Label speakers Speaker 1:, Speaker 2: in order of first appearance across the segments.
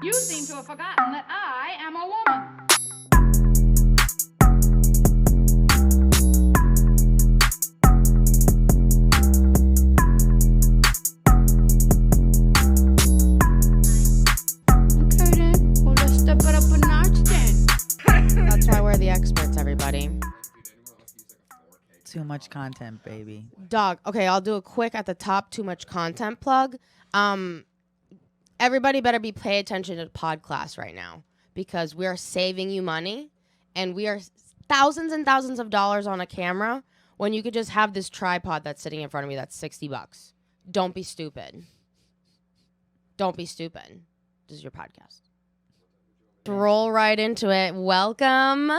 Speaker 1: You seem to have forgotten that I am a woman.
Speaker 2: Okay then. Well, let's step it up a notch then.
Speaker 3: That's why we're the experts, everybody.
Speaker 4: Too much content, baby.
Speaker 3: Dog. Okay, I'll do a quick at the top too much content plug. Everybody better be pay attention to pod class right now because we are saving you money and we are thousands and thousands of dollars on a camera when you could just have this tripod that's sitting in front of me that's $60. Don't be stupid. Don't be stupid. This is your podcast. Roll right into it. Welcome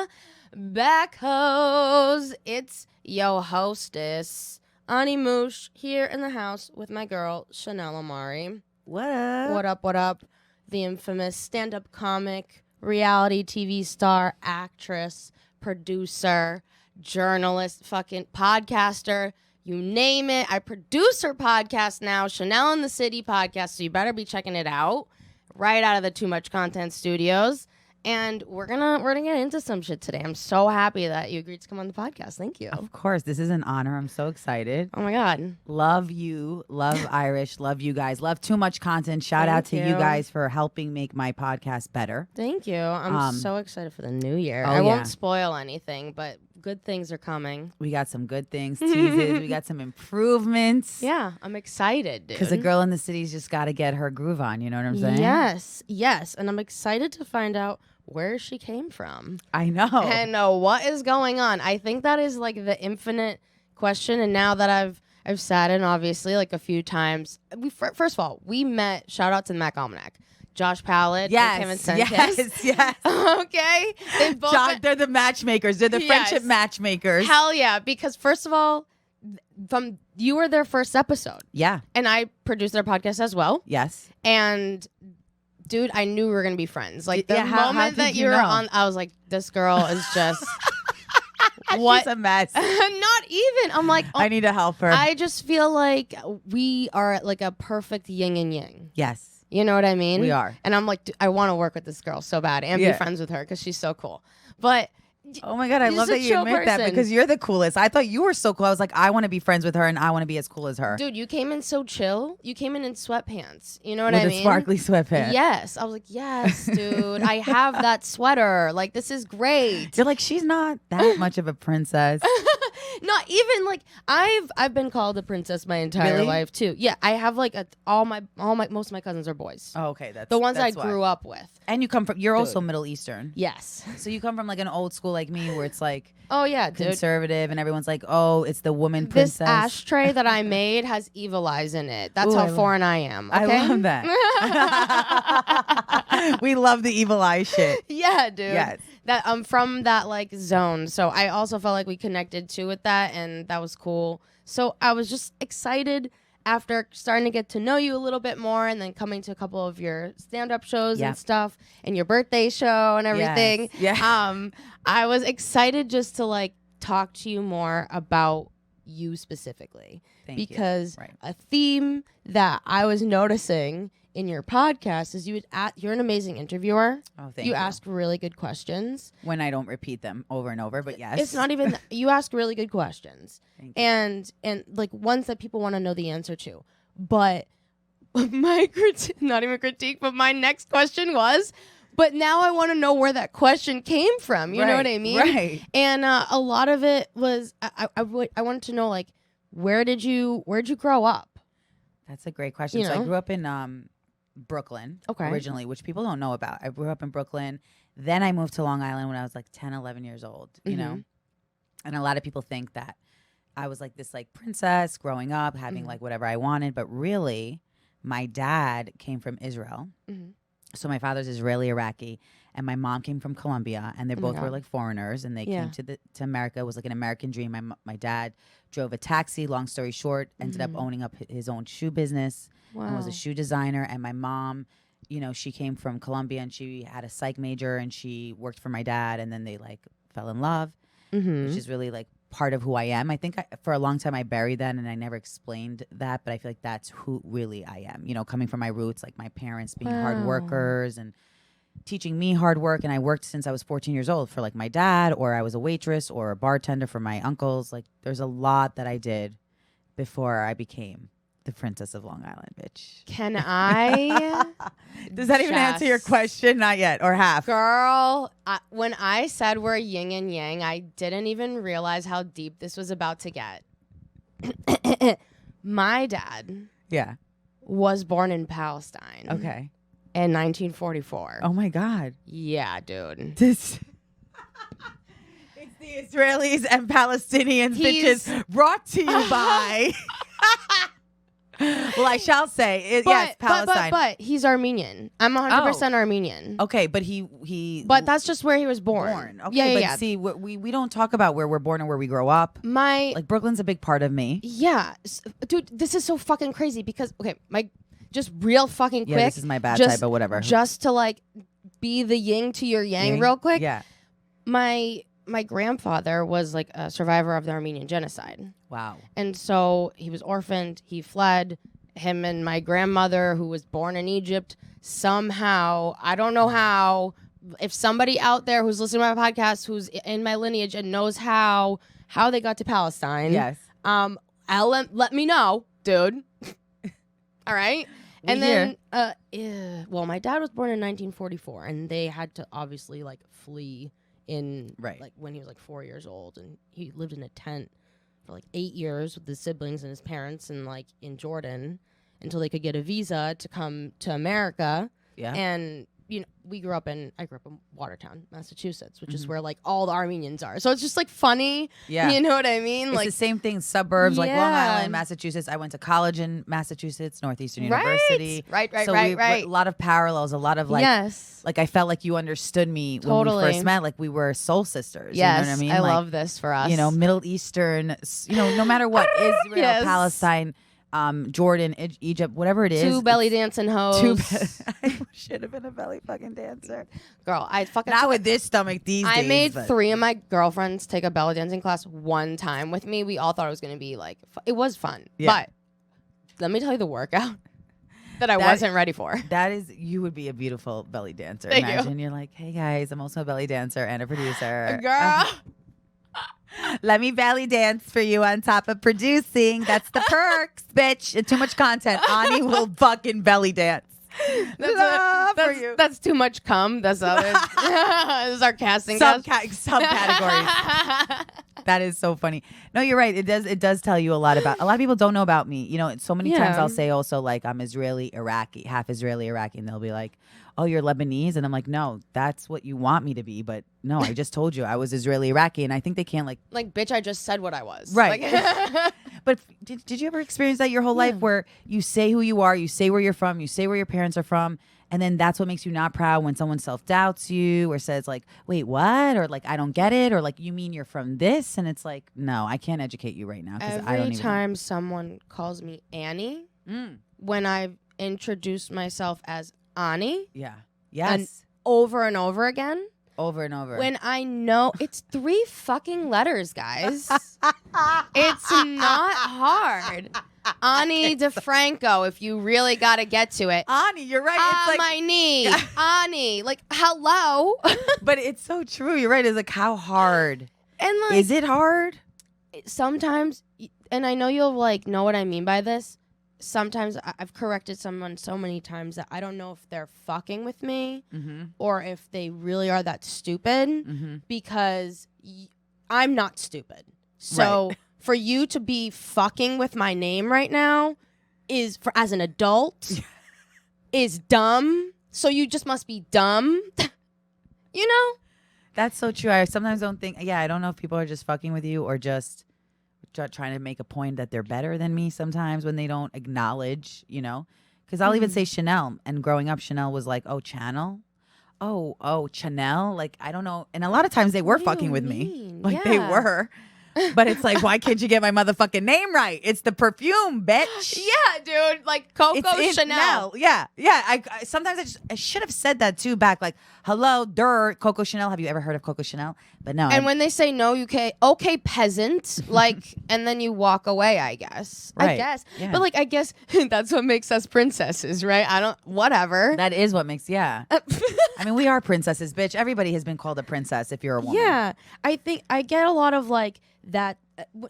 Speaker 3: back, hoes. It's yo hostess, Ani Moush, here in the house with my girl, Chanel Omari.
Speaker 4: What up?
Speaker 3: What up, what up? The infamous stand-up comic, reality TV star, actress, producer, journalist, fucking podcaster, you name it. I produce her podcast now, Chanel in the City podcast, so you better be checking it out right out of the Too Much Content Studios. And we're gonna get into some shit today. I'm so happy that you agreed to come on the podcast. Thank you.
Speaker 4: Of course, this is an honor. I'm so excited.
Speaker 3: Oh my God.
Speaker 4: Love you. Love Irish. Love you guys. Love Too Much Content. Shout out to you guys for helping make my podcast better.
Speaker 3: Thank you. I'm so excited for the new year.
Speaker 4: Oh,
Speaker 3: I
Speaker 4: yeah.
Speaker 3: won't spoil anything, but good things are coming.
Speaker 4: We got some good things, teases. We got some improvements.
Speaker 3: Yeah, I'm excited, dude.
Speaker 4: Because a girl in the city's just got to get her groove on. You know what I'm saying?
Speaker 3: Yes. And I'm excited to find out where she came from.
Speaker 4: I know.
Speaker 3: And what is going on. I think that is like the infinite question. And now that I've sat in, obviously, like a few times. First of all, we met, shout out to the Mac Almanac. Josh Pallet and Kevin Sanchez.
Speaker 4: Yes.
Speaker 3: Okay. They both
Speaker 4: They're the matchmakers. They're the friendship matchmakers.
Speaker 3: Hell yeah. Because first of all, you were their first episode.
Speaker 4: Yeah.
Speaker 3: And I produced their podcast as well.
Speaker 4: Yes.
Speaker 3: And dude, I knew we were going to be friends. Like the
Speaker 4: how
Speaker 3: moment
Speaker 4: did
Speaker 3: that
Speaker 4: you
Speaker 3: you were
Speaker 4: know?
Speaker 3: on, I was like, this girl is just what?
Speaker 4: She's a mess.
Speaker 3: Not even. I'm like,
Speaker 4: I need to help her.
Speaker 3: I just feel like we are like a perfect yin and yang.
Speaker 4: Yes.
Speaker 3: You know what I mean?
Speaker 4: We are.
Speaker 3: And I'm like, dude, I want to work with this girl so bad and be friends with her because she's so cool. But
Speaker 4: oh my God, I
Speaker 3: She's
Speaker 4: love
Speaker 3: a
Speaker 4: that you
Speaker 3: chill
Speaker 4: admit that
Speaker 3: person.
Speaker 4: because you're the coolest. I thought you were so cool. I was like, I want to be friends with her and I want to be as cool as her.
Speaker 3: dude, you came in so chill. You came in sweatpants. You know what
Speaker 4: With
Speaker 3: I
Speaker 4: a
Speaker 3: mean?
Speaker 4: sparkly sweatpants.
Speaker 3: Yes. I was like, yes, dude. I have that sweater. Like, this is great.
Speaker 4: You're like, she's not that much of a princess.
Speaker 3: Not even like I've been called a princess my entire
Speaker 4: Really?
Speaker 3: life too. Yeah, I have like most of my cousins are boys.
Speaker 4: Oh, okay. That's
Speaker 3: The ones I
Speaker 4: that's why.
Speaker 3: grew up with.
Speaker 4: And you're also Middle Eastern.
Speaker 3: Yes.
Speaker 4: So you come from like an old school like me where it's like
Speaker 3: Oh yeah, dude.
Speaker 4: conservative and everyone's like, oh, it's the woman
Speaker 3: This
Speaker 4: princess.
Speaker 3: ashtray that I made has evil eyes in it. That's
Speaker 4: Ooh,
Speaker 3: how foreign I am. Okay?
Speaker 4: I love that. We love the evil eye shit.
Speaker 3: Yeah, dude.
Speaker 4: Yes.
Speaker 3: That I'm from that like zone. So I also felt like we connected too with that and that was cool. So I was just excited after starting to get to know you a little bit more and then coming to a couple of your stand-up shows
Speaker 4: Yeah.
Speaker 3: and stuff and your birthday show and everything.
Speaker 4: Yes. Yeah.
Speaker 3: I was excited just to like talk to you more about you specifically.
Speaker 4: Thank you.
Speaker 3: Because
Speaker 4: Right.
Speaker 3: a theme that I was noticing in your podcast is you're an amazing interviewer.
Speaker 4: Oh, thank
Speaker 3: You
Speaker 4: you.
Speaker 3: ask really good questions.
Speaker 4: When I don't repeat them over and over, but yes.
Speaker 3: It's not even you ask really good questions.
Speaker 4: Thank you.
Speaker 3: And like ones that people want to know the answer to. But my not even critique, but my next question was, but now I want to know where that question came from. You know what I mean?
Speaker 4: Right.
Speaker 3: And a lot of it was I wanted to know like where'd you grow up?
Speaker 4: That's a great question.
Speaker 3: You
Speaker 4: So I
Speaker 3: know?
Speaker 4: grew up in Brooklyn originally, which people don't know about. I grew up in Brooklyn. Then I moved to Long Island when I was like 10, 11 years old, you know? And a lot of people think that I was like this like princess growing up, having like whatever I wanted. But really, my dad came from Israel. So my father's Israeli Iraqi, and my mom came from Colombia, and they
Speaker 3: my
Speaker 4: both
Speaker 3: God.
Speaker 4: were like foreigners, and they
Speaker 3: Yeah.
Speaker 4: came to America. It was like an American dream. My dad drove a taxi. Long story short, ended up owning up his own shoe business and was a shoe designer. And my mom, you know, she came from Colombia and she had a psych major and she worked for my dad, and then they like fell in love, which is really like part of who I am. I think for a long time I buried that and I never explained that, but I feel like that's who really I am. You know, coming from my roots, like my parents being hard workers and teaching me hard work. And I worked since I was 14 years old for like my dad, or I was a waitress or a bartender for my uncles. Like there's a lot that I did before I became the Princess of Long Island, bitch.
Speaker 3: Can I?
Speaker 4: Does that even answer your question? Not yet, or half.
Speaker 3: Girl, when I said we're yin and yang, I didn't even realize how deep this was about to get. My dad was born in Palestine.
Speaker 4: Okay.
Speaker 3: In 1944.
Speaker 4: Oh my God.
Speaker 3: Yeah, dude.
Speaker 4: This it's the Israelis and Palestinians, bitches, brought to you by well, I shall say, yes, Palestine.
Speaker 3: But he's Armenian. I'm 100% Armenian.
Speaker 4: Okay, but he.
Speaker 3: But that's just where he was born.
Speaker 4: Okay, but see, we don't talk about where we're born and where we grow up. Like Brooklyn's a big part of me.
Speaker 3: Yeah, dude, this is so fucking crazy because just real fucking quick.
Speaker 4: Yeah, this is my bad side, but whatever.
Speaker 3: Just to like be the yin to your yang real quick.
Speaker 4: Yeah.
Speaker 3: My grandfather was like a survivor of the Armenian genocide.
Speaker 4: Wow.
Speaker 3: And so he was orphaned. He fled. Him and my grandmother, who was born in Egypt, somehow, I don't know how, if somebody out there who's listening to my podcast, who's in my lineage and knows how they got to Palestine.
Speaker 4: Yes.
Speaker 3: Let me know, dude. All right. And then, well, my dad was born in 1944, and they had to obviously like flee in like when he was like 4 years old, and he lived in a tent for like 8 years with his siblings and his parents, and like in Jordan until they could get a visa to come to America. Yeah. And you know, I grew up in Watertown, Massachusetts, which is where like all the Armenians are. So it's just like funny. Yeah. You know what I mean?
Speaker 4: It's like the same thing, suburbs, like Long Island, Massachusetts. I went to college in Massachusetts, Northeastern University.
Speaker 3: Right.
Speaker 4: A lot of parallels, a lot of like, like I felt like you understood me when we first met. Like we were soul sisters.
Speaker 3: Yes.
Speaker 4: You know what I mean?
Speaker 3: I
Speaker 4: like,
Speaker 3: love this for us.
Speaker 4: You know, Middle Eastern, you know, no matter what, Israel, Palestine, Jordan, Egypt, whatever it is.
Speaker 3: Two belly dancing hoes.
Speaker 4: I should have been a belly fucking dancer.
Speaker 3: Girl, I fucking...
Speaker 4: Not with this stomach these days.
Speaker 3: I made 3 of my girlfriends take a belly dancing class one time with me. We all thought it was going to be like... It was fun. Yeah. But let me tell you the workout that I wasn't ready for.
Speaker 4: That is... You would be a beautiful belly dancer.
Speaker 3: Thank
Speaker 4: Imagine
Speaker 3: you.
Speaker 4: You're like, hey guys, I'm also a belly dancer and a producer.
Speaker 3: Girl...
Speaker 4: Let me belly dance for you on top of producing. That's the perks, bitch. And too much content. Ani will fucking belly dance.
Speaker 3: That's too much cum. That's other. This is our casting
Speaker 4: subcategories. That is so funny. No, you're right. It does tell you a lot about. A lot of people don't know about me. You know, so many times I'll say also like I'm Israeli Iraqi, half Israeli Iraqi, and they'll be like, "Oh, you're Lebanese," and I'm like, "No, that's what you want me to be." But no, I just told you I was Israeli Iraqi, and I think they can't like
Speaker 3: bitch. I just said what I was.
Speaker 4: Right. But did you ever experience that your whole life where you say who you are, you say where you're from, you say where your parents are from, and then that's what makes you not proud when someone self-doubts you or says like, wait, what? Or like, I don't get it. Or like, you mean you're from this? And it's like, no, I can't educate you right now.
Speaker 3: Every time someone calls me Annie, when I've introduced myself as Ani.
Speaker 4: Yeah. Yes.
Speaker 3: And over again.
Speaker 4: Over and over.
Speaker 3: When I know it's 3 fucking letters, guys. It's not hard. Ani DeFranco, if you really got to get to it.
Speaker 4: Ani, you're right.
Speaker 3: It's like my knee. Ani, like hello.
Speaker 4: But it's so true. You're right. It's like how hard.
Speaker 3: And like,
Speaker 4: is it hard?
Speaker 3: Sometimes, and I know you'll like know what I mean by this. Sometimes I've corrected someone so many times that I don't know if they're fucking with me or if they really are that stupid because I'm not stupid. So for you to be fucking with my name right now is as an adult is dumb. So you just must be dumb. You know?
Speaker 4: That's so true. I sometimes don't think, I don't know if people are just fucking with you or just trying to make a point that they're better than me sometimes when they don't acknowledge, you know, because I'll even say Chanel, and growing up Chanel was like, oh, Channel, oh Chanel, like I don't know, and a lot of times they were fucking with me, like they were, But it's like, why can't you get my motherfucking name right? It's the perfume, bitch.
Speaker 3: Yeah, dude. Like Coco Chanel.
Speaker 4: Yeah. I sometimes I should have said that too back. Like, hello, Coco Chanel. Have you ever heard of Coco Chanel? But no.
Speaker 3: And when they say no, okay, peasant, like, and then you walk away, I guess.
Speaker 4: Right.
Speaker 3: I guess.
Speaker 4: Yeah.
Speaker 3: But like, I guess that's what makes us princesses, right? Whatever.
Speaker 4: That is what makes, yeah. I mean, we are princesses, bitch. Everybody has been called a princess if you're a woman.
Speaker 3: Yeah. I think I get a lot of like that,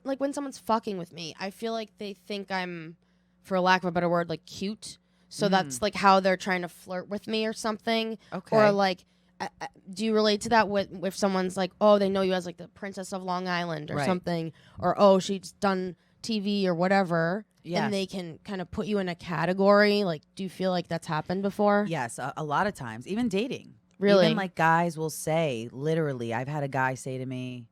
Speaker 3: like when someone's fucking with me, I feel like they think I'm, for lack of a better word, like cute. So that's like how they're trying to flirt with me or something.
Speaker 4: Okay.
Speaker 3: Or like, do you relate to that if someone's like, oh, they know you as like the Princess of Long Island or something, or oh, she's done TV or whatever, and they can kind of put you in a category? Like, do you feel like that's happened before?
Speaker 4: Yes, a lot of times, even dating.
Speaker 3: Really?
Speaker 4: Even like guys will say, literally, I've had a guy say to me,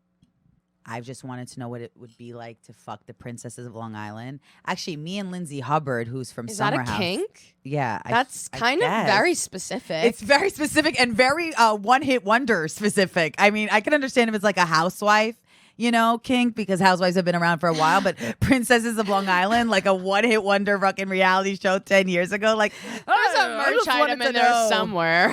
Speaker 4: I've just wanted to know what it would be like to fuck the princesses of Long Island. Actually, me and Lindsay Hubbard, who's from Summer House.
Speaker 3: Is that a kink?
Speaker 4: Yeah.
Speaker 3: That's kind of very specific.
Speaker 4: It's very specific and very one-hit wonder specific. I mean, I can understand if it's like a housewife, kink, because housewives have been around for a while, but Princesses of Long Island, like a one-hit wonder fucking reality show 10 years ago, like,
Speaker 3: there's a merch item in there somewhere.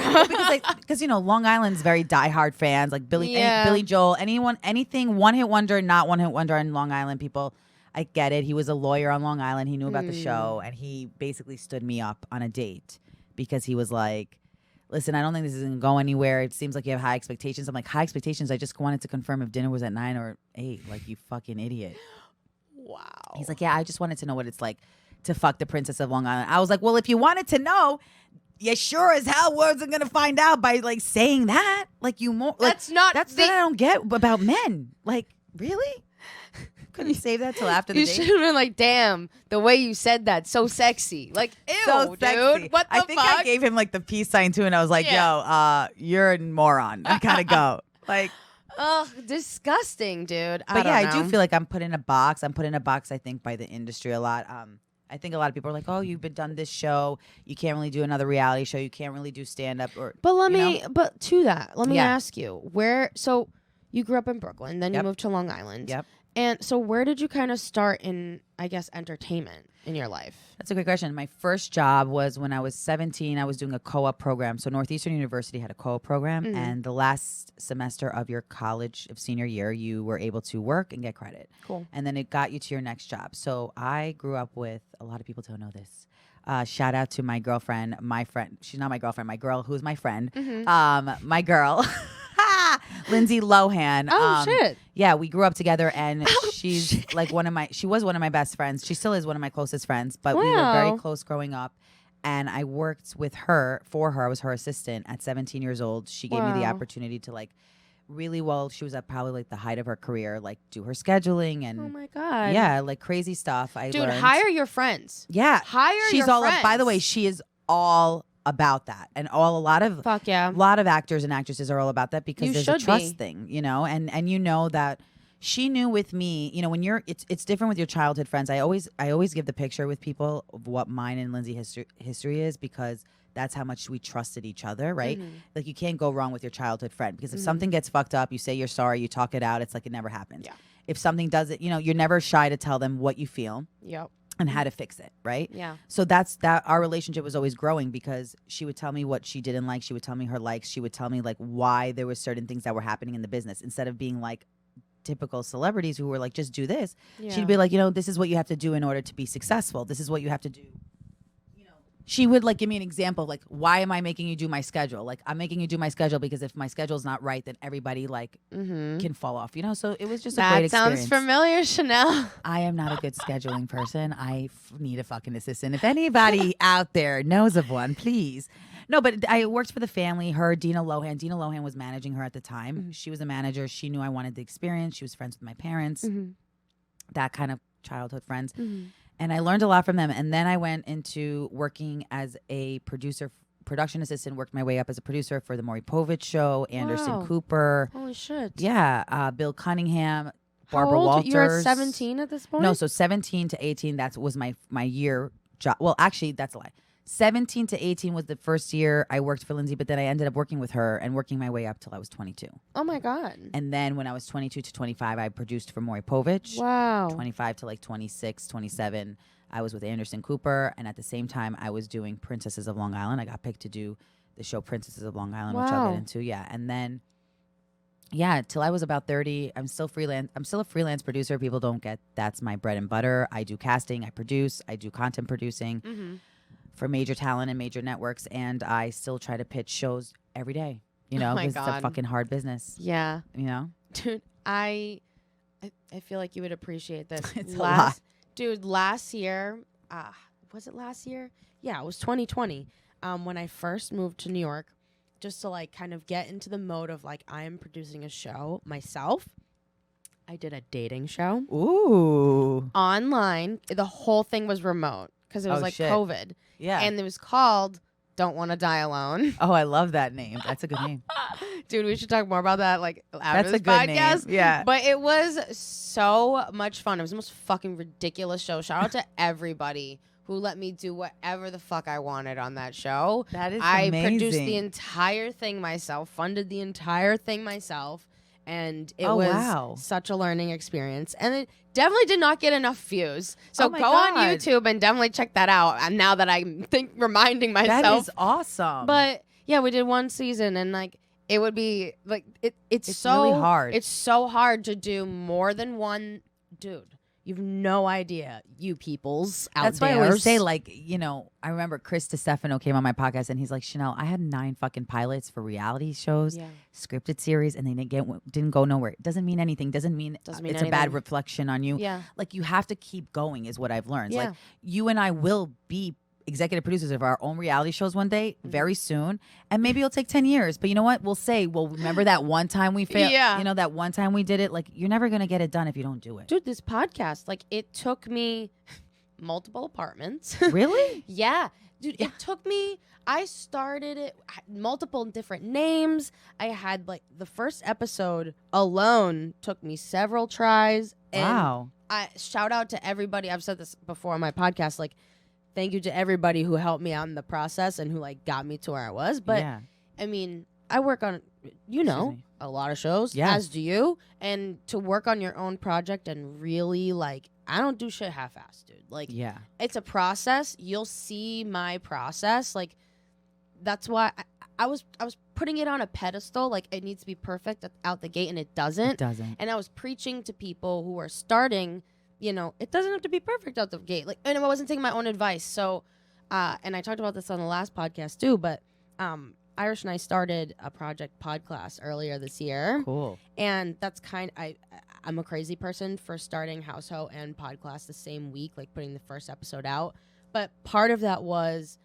Speaker 4: because Long Island's very diehard fans, like Billy Joel, anything one-hit wonder, not one-hit wonder on Long Island people. I get it. He was a lawyer on Long Island. He knew about the show, and he basically stood me up on a date because he was like, listen, I don't think this is going to go anywhere. It seems like you have high expectations. I'm like, high expectations? I just wanted to confirm if dinner was at 9 or 8. Like, you fucking idiot.
Speaker 3: Wow.
Speaker 4: He's like, yeah, I just wanted to know what it's like to fuck the Princess of Long Island. I was like, well, if you wanted to know, you sure as hell wasn't going to find out by, like, saying that. Like, that's what I don't get about men. Like, really? Couldn't save that till after the
Speaker 3: You
Speaker 4: date.
Speaker 3: should have been like, damn, the way you said that, so sexy. Like, ew,
Speaker 4: So sexy.
Speaker 3: dude. What the
Speaker 4: I think
Speaker 3: fuck?
Speaker 4: I gave him like the peace sign too, and I was like, yo, you're a moron. I gotta go. Like,
Speaker 3: ugh, disgusting, dude.
Speaker 4: but
Speaker 3: I
Speaker 4: I do feel like I'm put in a box. I'm put in a box, I think, by the industry a lot. I think a lot of people are like, oh, you've been done this show. You can't really do another reality show. You can't really do stand up or.
Speaker 3: But let me ask you, so you grew up in Brooklyn, then you moved to Long Island.
Speaker 4: Yep.
Speaker 3: And so where did you kind of start in, I guess, entertainment in your life?
Speaker 4: That's a great question. My first job was when I was 17. I was doing a co-op program. So Northeastern University had a co-op program. And the last semester of your college of senior year, you were able to work and get credit.
Speaker 3: Cool.
Speaker 4: And then it got you to your next job. So I grew up with, a lot of people don't know this. Shout out to my girlfriend, my friend. She's not my girlfriend, my girl who's my friend. My girl. Lindsay Lohan.
Speaker 3: Oh, shit.
Speaker 4: Yeah, we grew up together, and she's like she was one of my best friends. She still is one of my closest friends, but we were very close growing up. And I worked with her, for her. I was her assistant at 17 years old. She gave me the opportunity to like really she was at probably like the height of her career, like do her scheduling and
Speaker 3: oh my God.
Speaker 4: Yeah, like crazy stuff.
Speaker 3: Dude,
Speaker 4: learned.
Speaker 3: hire your friends.
Speaker 4: Yeah.
Speaker 3: She's
Speaker 4: all
Speaker 3: friends.
Speaker 4: by the way, she is all about that, and a lot of actors and actresses are all about that because there's a trust thing, and you know that she knew with me, when it's different with your childhood friends. I always give the picture with people of what mine and Lindsay history is, because that's how much we trusted each other, right? Like, you can't go wrong with your childhood friend, because if something gets fucked up, you say you're sorry, you talk it out, it's like it never happened. If something does it, you're never shy to tell them what you feel. And how to fix it, right?
Speaker 3: Yeah.
Speaker 4: So that's our relationship was always growing, because she would tell me what she didn't like. She would tell me her likes. She would tell me like why there were certain things that were happening in the business, instead of being like typical celebrities who were like, just do this. She'd be like, this is what you have to do in order to be successful. This is what you have to do. She would like give me an example, like, why am I making you do my schedule? Like, I'm making you do my schedule because if my schedule's not right, then everybody like can fall off, So it was just a great experience.
Speaker 3: That sounds familiar, Chanel.
Speaker 4: I am not a good scheduling person. I need a fucking assistant. If anybody out there knows of one, please. No, but I worked for the family. Her, Dina Lohan. Dina Lohan was managing her at the time. She was a manager. She knew I wanted the experience. She was friends with my parents. That kind of childhood friends. And I learned a lot from them. And then I went into working as a production assistant, worked my way up as a producer for the Maury Povich show, Anderson Cooper.
Speaker 3: Holy shit.
Speaker 4: Yeah. Bill Cunningham, Barbara Walters.
Speaker 3: You were 17 at this point?
Speaker 4: No, so 17 to 18, that was my year job. Well, actually, that's a lie. 17 to 18 was the first year I worked for Lindsay, but then I ended up working with her and working my way up till I was 22.
Speaker 3: Oh my God.
Speaker 4: And then when I was 22 to 25, I produced for Maury Povich.
Speaker 3: Wow.
Speaker 4: 25 to like 26, 27, I was with Anderson Cooper. And at the same time, I was doing Princesses of Long Island. I got picked to do the show Princesses of Long Island, which I'll get into. Yeah. And then, till I was about 30, I'm still freelance. I'm still a freelance producer. People don't get that's my bread and butter. I do casting, I produce, I do content producing for major talent and major networks. And I still try to pitch shows every day, you know, because it's a fucking hard business.
Speaker 3: Yeah.
Speaker 4: You know?
Speaker 3: Dude, I feel like you would appreciate this.
Speaker 4: It's a lot.
Speaker 3: Dude, last year, was it last year? Yeah, it was 2020. When I first moved to New York, just to like kind of get into the mode of like I am producing a show myself. I did a dating show.
Speaker 4: Ooh.
Speaker 3: Online. The whole thing was remote because it was
Speaker 4: shit.
Speaker 3: COVID.
Speaker 4: Yeah.
Speaker 3: And it was called Don't Want to Die Alone.
Speaker 4: Oh, I love that name. That's a good name.
Speaker 3: Dude, we should talk more about that like after
Speaker 4: That's
Speaker 3: this
Speaker 4: a good
Speaker 3: podcast.
Speaker 4: name. Yeah.
Speaker 3: But it was so much fun. It was the most fucking ridiculous show. Shout out to everybody who let me do whatever the fuck I wanted on that show.
Speaker 4: That is
Speaker 3: I
Speaker 4: amazing.
Speaker 3: produced the entire thing myself, funded the entire thing myself, and it was such a learning experience. And it definitely did not get enough views. So go on YouTube and definitely check that out. And now that I'm reminding myself.
Speaker 4: That is awesome.
Speaker 3: But yeah, we did one season and like it would be like it's so
Speaker 4: really hard.
Speaker 3: It's so hard to do more than one dude. You've no idea, you peoples out there.
Speaker 4: That's why I always say, like, you know, I remember Chris DiStefano came on my podcast and he's like, Chanel, I had 9 fucking pilots for reality shows, scripted series, and they didn't go nowhere. It doesn't mean anything. Doesn't mean it's anything. A bad reflection on you.
Speaker 3: Yeah.
Speaker 4: Like, you have to keep going is what I've learned.
Speaker 3: Yeah.
Speaker 4: Like, you and I will be executive producers of our own reality shows one day, very soon, and maybe it'll take 10 years, but you know what, we'll say, well, remember that one time we failed, you know, that one time we did it. Like, you're never gonna get it done if you don't do it.
Speaker 3: Dude, this podcast, like, it took me multiple apartments.
Speaker 4: Really?
Speaker 3: Yeah, dude, it took me, I started it multiple different names. I had like the first episode alone took me several tries. And
Speaker 4: wow.
Speaker 3: I shout out to everybody, I've said this before on my podcast, like, thank you to everybody who helped me out in the process and who like got me to where I was. But I mean, I work on, you know, a lot of shows, as do you. And to work on your own project and really like, I don't do shit half-assed, dude. Like, it's a process. You'll see my process. Like, that's why I was putting it on a pedestal. Like, it needs to be perfect out the gate, and it doesn't.
Speaker 4: It doesn't.
Speaker 3: And I was preaching to people who are starting. You know, it doesn't have to be perfect out the gate. Like, and I wasn't taking my own advice. So, and I talked about this on the last podcast too, but Irish and I started a project podcast earlier this year.
Speaker 4: Cool.
Speaker 3: And that's I'm a crazy person for starting Haus Haux and podcast the same week, like putting the first episode out. But part of that was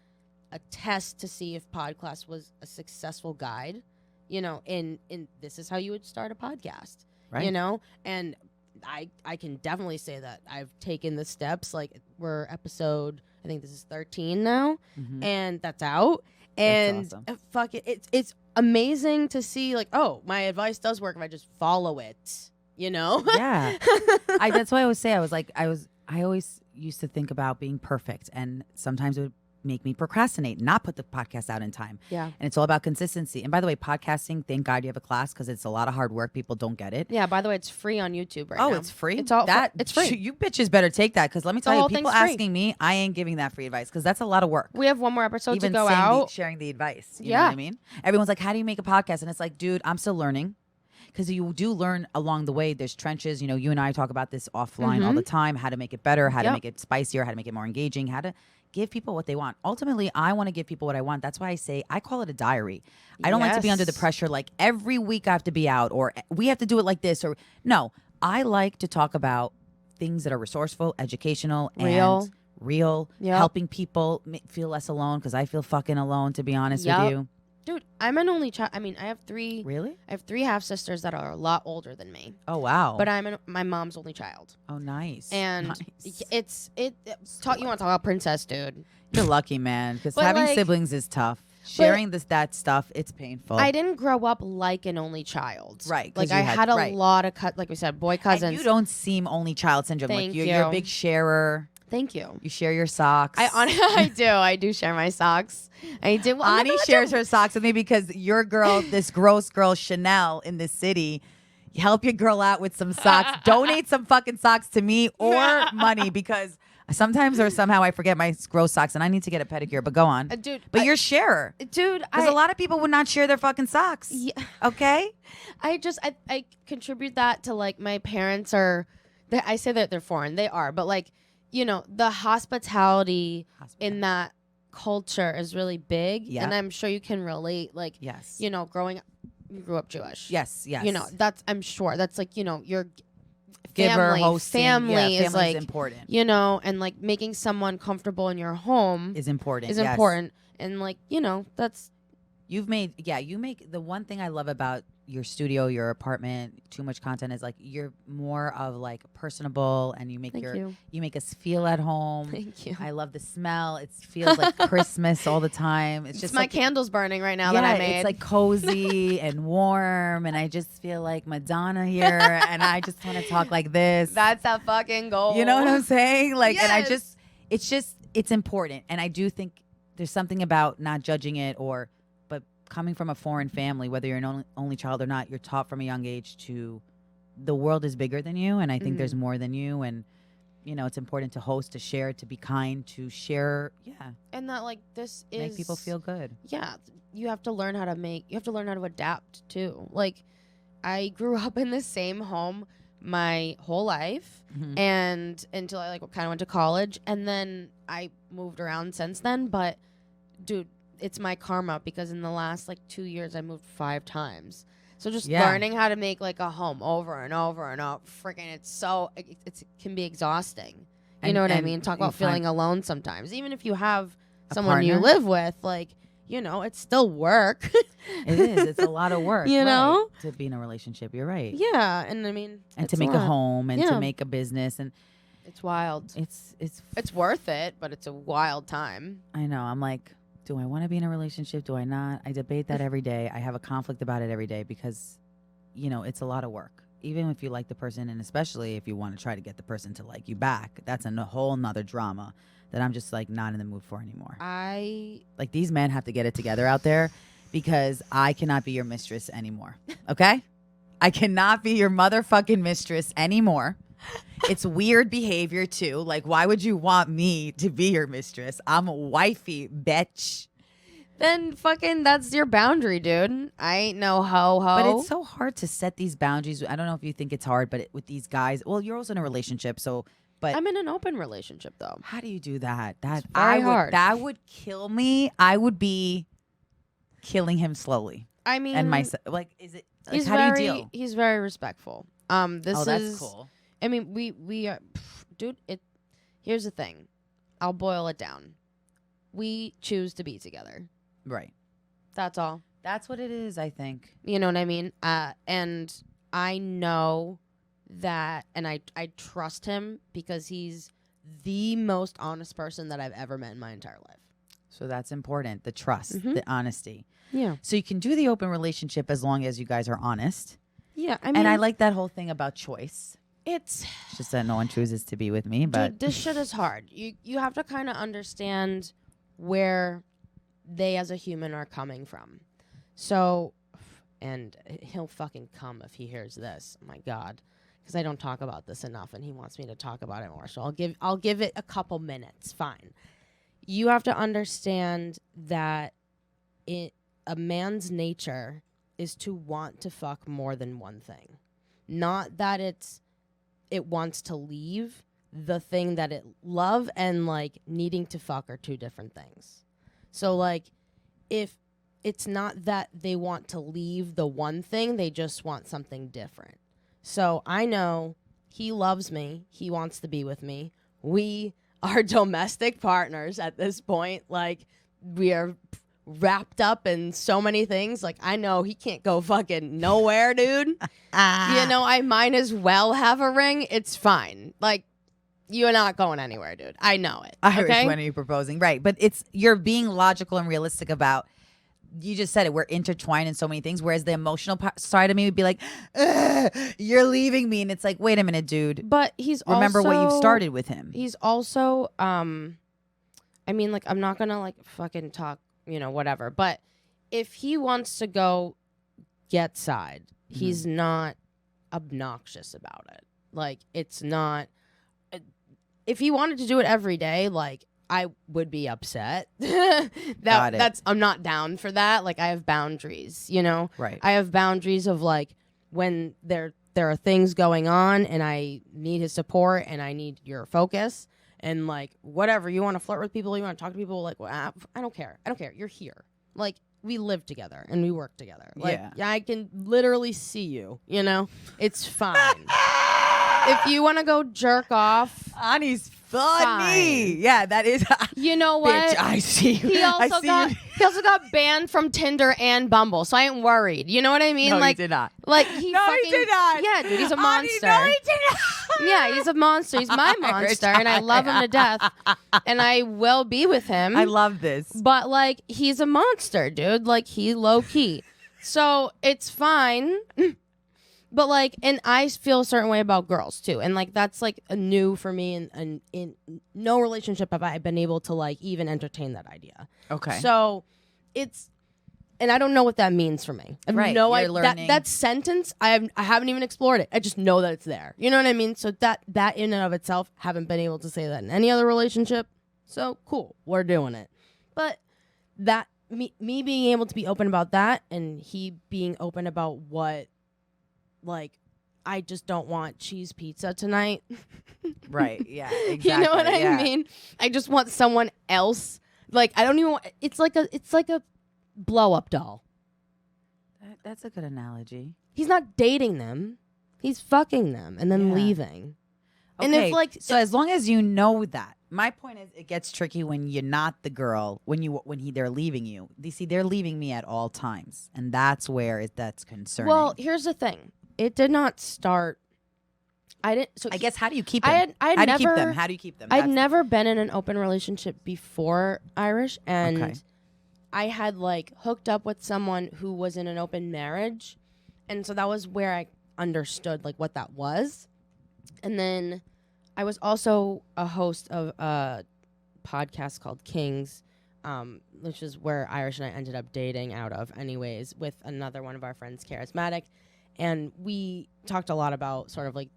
Speaker 3: a test to see if podcast was a successful guide, you know, in this is how you would start a podcast, right? You know, and I can definitely say that I've taken the steps. Like, we're episode, I think this is 13 now, and that's out. And
Speaker 4: that's awesome.
Speaker 3: Fuck it, it's amazing to see like, oh, my advice does work if I just follow it. You know?
Speaker 4: Yeah. That's why I always say I always used to think about being perfect, and sometimes it would make me procrastinate, not put the podcast out in time.
Speaker 3: Yeah.
Speaker 4: And it's all about consistency. And by the way, podcasting, thank God you have a class, because it's a lot of hard work. People don't get it.
Speaker 3: Yeah, by the way, it's free on YouTube right now.
Speaker 4: Oh, it's free?
Speaker 3: It's all
Speaker 4: it's
Speaker 3: free.
Speaker 4: You bitches better take that, because let me tell you, people asking me, I ain't giving that free advice, because that's a lot of work.
Speaker 3: We have one more episode
Speaker 4: even
Speaker 3: to go out.
Speaker 4: Sharing the advice. You know what I mean? Everyone's like, how do you make a podcast? And it's like, dude, I'm still learning. Because you do learn along the way. There's trenches. You know, you and I talk about this offline all the time, how to make it better, how to make it spicier, how to make it more engaging, how to give people what they want. Ultimately, I want to give people what I want. That's why I say, I call it a diary. I don't like to be under the pressure, like every week I have to be out, or we have to do it like this, or no. I like to talk about things that are resourceful, educational, and real, helping people feel less alone, because I feel fucking alone, to be honest with you.
Speaker 3: Dude, I'm an only child. I mean, I have 3.
Speaker 4: Really?
Speaker 3: I have 3 half sisters that are a lot older than me.
Speaker 4: Oh, wow.
Speaker 3: But I'm my mom's only child.
Speaker 4: Oh, nice.
Speaker 3: And you want to talk about princess, dude.
Speaker 4: You're lucky, man, because having siblings is tough. Sharing that stuff, it's painful.
Speaker 3: I didn't grow up like an only child.
Speaker 4: Right.
Speaker 3: Like, I had a lot of, like we said, boy cousins.
Speaker 4: And you don't seem only child syndrome.
Speaker 3: Thank
Speaker 4: you're a big sharer.
Speaker 3: Thank you.
Speaker 4: You share your socks.
Speaker 3: I do share my socks. I do. Well,
Speaker 4: Ani shares her socks with me because your girl, this gross girl Chanel in this city, help your girl out with some socks. Donate some fucking socks to me or money because sometimes or somehow I forget my gross socks and I need to get a pedicure. But go on,
Speaker 3: dude.
Speaker 4: But you're a sharer,
Speaker 3: dude.
Speaker 4: Because a lot of people would not share their fucking socks.
Speaker 3: Yeah.
Speaker 4: Okay.
Speaker 3: I contribute that to like my parents are. I say that they're foreign. They are, but like. The hospitality in that culture is really big.
Speaker 4: Yep.
Speaker 3: And I'm sure you can relate. Like,
Speaker 4: yes.
Speaker 3: Growing up, you grew up Jewish.
Speaker 4: Yes, yes.
Speaker 3: I'm sure that's like, your
Speaker 4: giver,
Speaker 3: family,
Speaker 4: hosting.
Speaker 3: family is like
Speaker 4: important.
Speaker 3: And like making someone comfortable in your home
Speaker 4: is important.
Speaker 3: And like, that's.
Speaker 4: You make the one thing I love about your studio, your apartment, too much content is like you're more of like personable and you make you make us feel at home.
Speaker 3: Thank you.
Speaker 4: I love the smell. It feels like Christmas all the time. It's just
Speaker 3: my
Speaker 4: like,
Speaker 3: candles burning right now that I made.
Speaker 4: It's like cozy and warm and I just feel like Madonna here and I just want to talk like this.
Speaker 3: That's a fucking goal.
Speaker 4: You know what I'm saying? Like
Speaker 3: yes.
Speaker 4: And it's important. And I do think there's something about not judging it but coming from a foreign family, whether you're an only child or not, you're taught from a young age to the world is bigger than you. And I think there's more than you. And, it's important to host, to share, to be kind, to share. Yeah.
Speaker 3: And that like this is.
Speaker 4: Make people feel good.
Speaker 3: Yeah. You have to learn how to adapt too. Like I grew up in the same home my whole life and until I like kind of went to college. And then I moved around since then. But dude, it's my karma because in the last like 2 years I moved 5 times. So just learning how to make like a home over and over and over, freaking it can be exhausting. You know what I mean? Talk about feeling alone sometimes. Even if you have someone you live with, like, it's still work.
Speaker 4: It is. It's a lot of work.
Speaker 3: Right,
Speaker 4: to be in a relationship. You're right.
Speaker 3: Yeah, and I mean,
Speaker 4: and to make a home and to make a business and
Speaker 3: it's wild.
Speaker 4: It's
Speaker 3: worth it, but it's a wild time.
Speaker 4: I know. I'm like, do I want to be in a relationship? Do I not? I debate that every day. I have a conflict about it every day because, it's a lot of work. Even if you like the person, and especially if you want to try to get the person to like you back, that's a whole nother drama that I'm just like not in the mood for anymore. Like these men have to get it together out there because I cannot be your mistress anymore. Okay? I cannot be your motherfucking mistress anymore. It's weird behavior too. Like, why would you want me to be your mistress? I'm a wifey, bitch.
Speaker 3: Then fucking that's your boundary, dude. I ain't no ho-ho.
Speaker 4: But it's so hard to set these boundaries. I don't know if you think it's hard, but with these guys, well, you're also in a relationship, so. But
Speaker 3: I'm in an open relationship though.
Speaker 4: How do you do that?
Speaker 3: Hard.
Speaker 4: That would kill me. I would be killing him slowly.
Speaker 3: I mean,
Speaker 4: and myself. Like, is it? Like, how do you deal?
Speaker 3: He's very respectful.
Speaker 4: That's cool.
Speaker 3: I mean, we are, dude. Here's the thing. I'll boil it down. We choose to be together.
Speaker 4: Right.
Speaker 3: That's all.
Speaker 4: That's what it is, I think.
Speaker 3: You know what I mean? And I know that, and I trust him because he's the most honest person that I've ever met in my entire life.
Speaker 4: So that's important. The trust, the honesty.
Speaker 3: Yeah.
Speaker 4: So you can do the open relationship as long as you guys are honest.
Speaker 3: Yeah. I mean,
Speaker 4: and I like that whole thing about choice.
Speaker 3: It's
Speaker 4: just that no one chooses to be with me. But
Speaker 3: dude, this shit is hard. You have to kind of understand where they as a human are coming from. So, and he'll fucking come if he hears this. Oh my God. Because I don't talk about this enough and he wants me to talk about it more. So I'll give it a couple minutes. Fine. You have to understand that a man's nature is to want to fuck more than one thing. Not that it wants to leave. The thing that it love and like needing to fuck are two different things. So like if it's not that they want to leave the one thing, they just want something different. So I know he loves me. He wants to be with me. We are domestic partners at this point. Like we are wrapped up in so many things. Like I know he can't go fucking nowhere, dude. You know, I might as well have a ring. It's fine. Like you're not going anywhere, dude. I know it.
Speaker 4: Irish, when are you proposing? Right. But you're being logical and realistic about you just said it. We're intertwined in so many things. Whereas the emotional side of me would be like, you're leaving me. And it's like, wait a minute, dude.
Speaker 3: But he's
Speaker 4: remember
Speaker 3: also,
Speaker 4: what you've started with him.
Speaker 3: He's also, I mean, like, I'm not going to, like, fucking talk, whatever. But if he wants to go get side, he's not obnoxious about it. Like, it's not, if he wanted to do it every day, like, I would be upset. I'm not down for that. Like, I have boundaries,
Speaker 4: Right.
Speaker 3: I have boundaries of, like, when there are things going on and I need his support and I need your focus and, like, whatever. You want to flirt with people, you want to talk to people, like, well, I don't care. You're here. Like, we live together and we work together. Like, I can literally see you, It's fine. If you want to go jerk off,
Speaker 4: Ani's funny.
Speaker 3: Fine.
Speaker 4: Yeah, that is.
Speaker 3: You know what?
Speaker 4: Bitch, I see you.
Speaker 3: He also got banned from Tinder and Bumble, so I ain't worried. You know what I mean?
Speaker 4: No,
Speaker 3: like,
Speaker 4: he did not.
Speaker 3: Like he
Speaker 4: he did not.
Speaker 3: Yeah, dude, he's a monster.
Speaker 4: No, he did not.
Speaker 3: Yeah, he's a monster. He's my monster, and I love him to death, and I will be with him.
Speaker 4: I love this.
Speaker 3: But like, he's a monster, dude. Like, he low key, so it's fine. But like, and I feel a certain way about girls too, and like that's like a new for me, and in no relationship have I been able to like even entertain that idea.
Speaker 4: Okay.
Speaker 3: So it's, and I don't know what that means for me. I have
Speaker 4: Right,
Speaker 3: no
Speaker 4: you're
Speaker 3: idea.
Speaker 4: learning.
Speaker 3: That sentence, I haven't even explored it. I just know that it's there. You know what I mean? So that in and of itself, haven't been able to say that in any other relationship. So cool, we're doing it. But that me being able to be open about that, and he being open about what. Like, I just don't want cheese pizza tonight.
Speaker 4: Right. Yeah. Exactly.
Speaker 3: You know what I mean? I just want someone else. Like, I don't even want, it's like a blow up doll.
Speaker 4: That's a good analogy.
Speaker 3: He's not dating them. He's fucking them and then leaving.
Speaker 4: Okay.
Speaker 3: And if like,
Speaker 4: so as long as you know that, my point is, it gets tricky when you're not the girl. They're leaving you. You see, they're leaving me at all times, and that's where that's concerning.
Speaker 3: well, here's the thing. It did not start. I didn't. So
Speaker 4: I guess how do you keep them?
Speaker 3: How do
Speaker 4: you keep them?
Speaker 3: I'd never been in an open relationship before Irish, and I had like hooked up with someone who was in an open marriage, and so that was where I understood like what that was. And then I was also a host of a podcast called Kings, which is where Irish and I ended up dating out of anyways, with another one of our friends, Charismatic. And we talked a lot about sort of like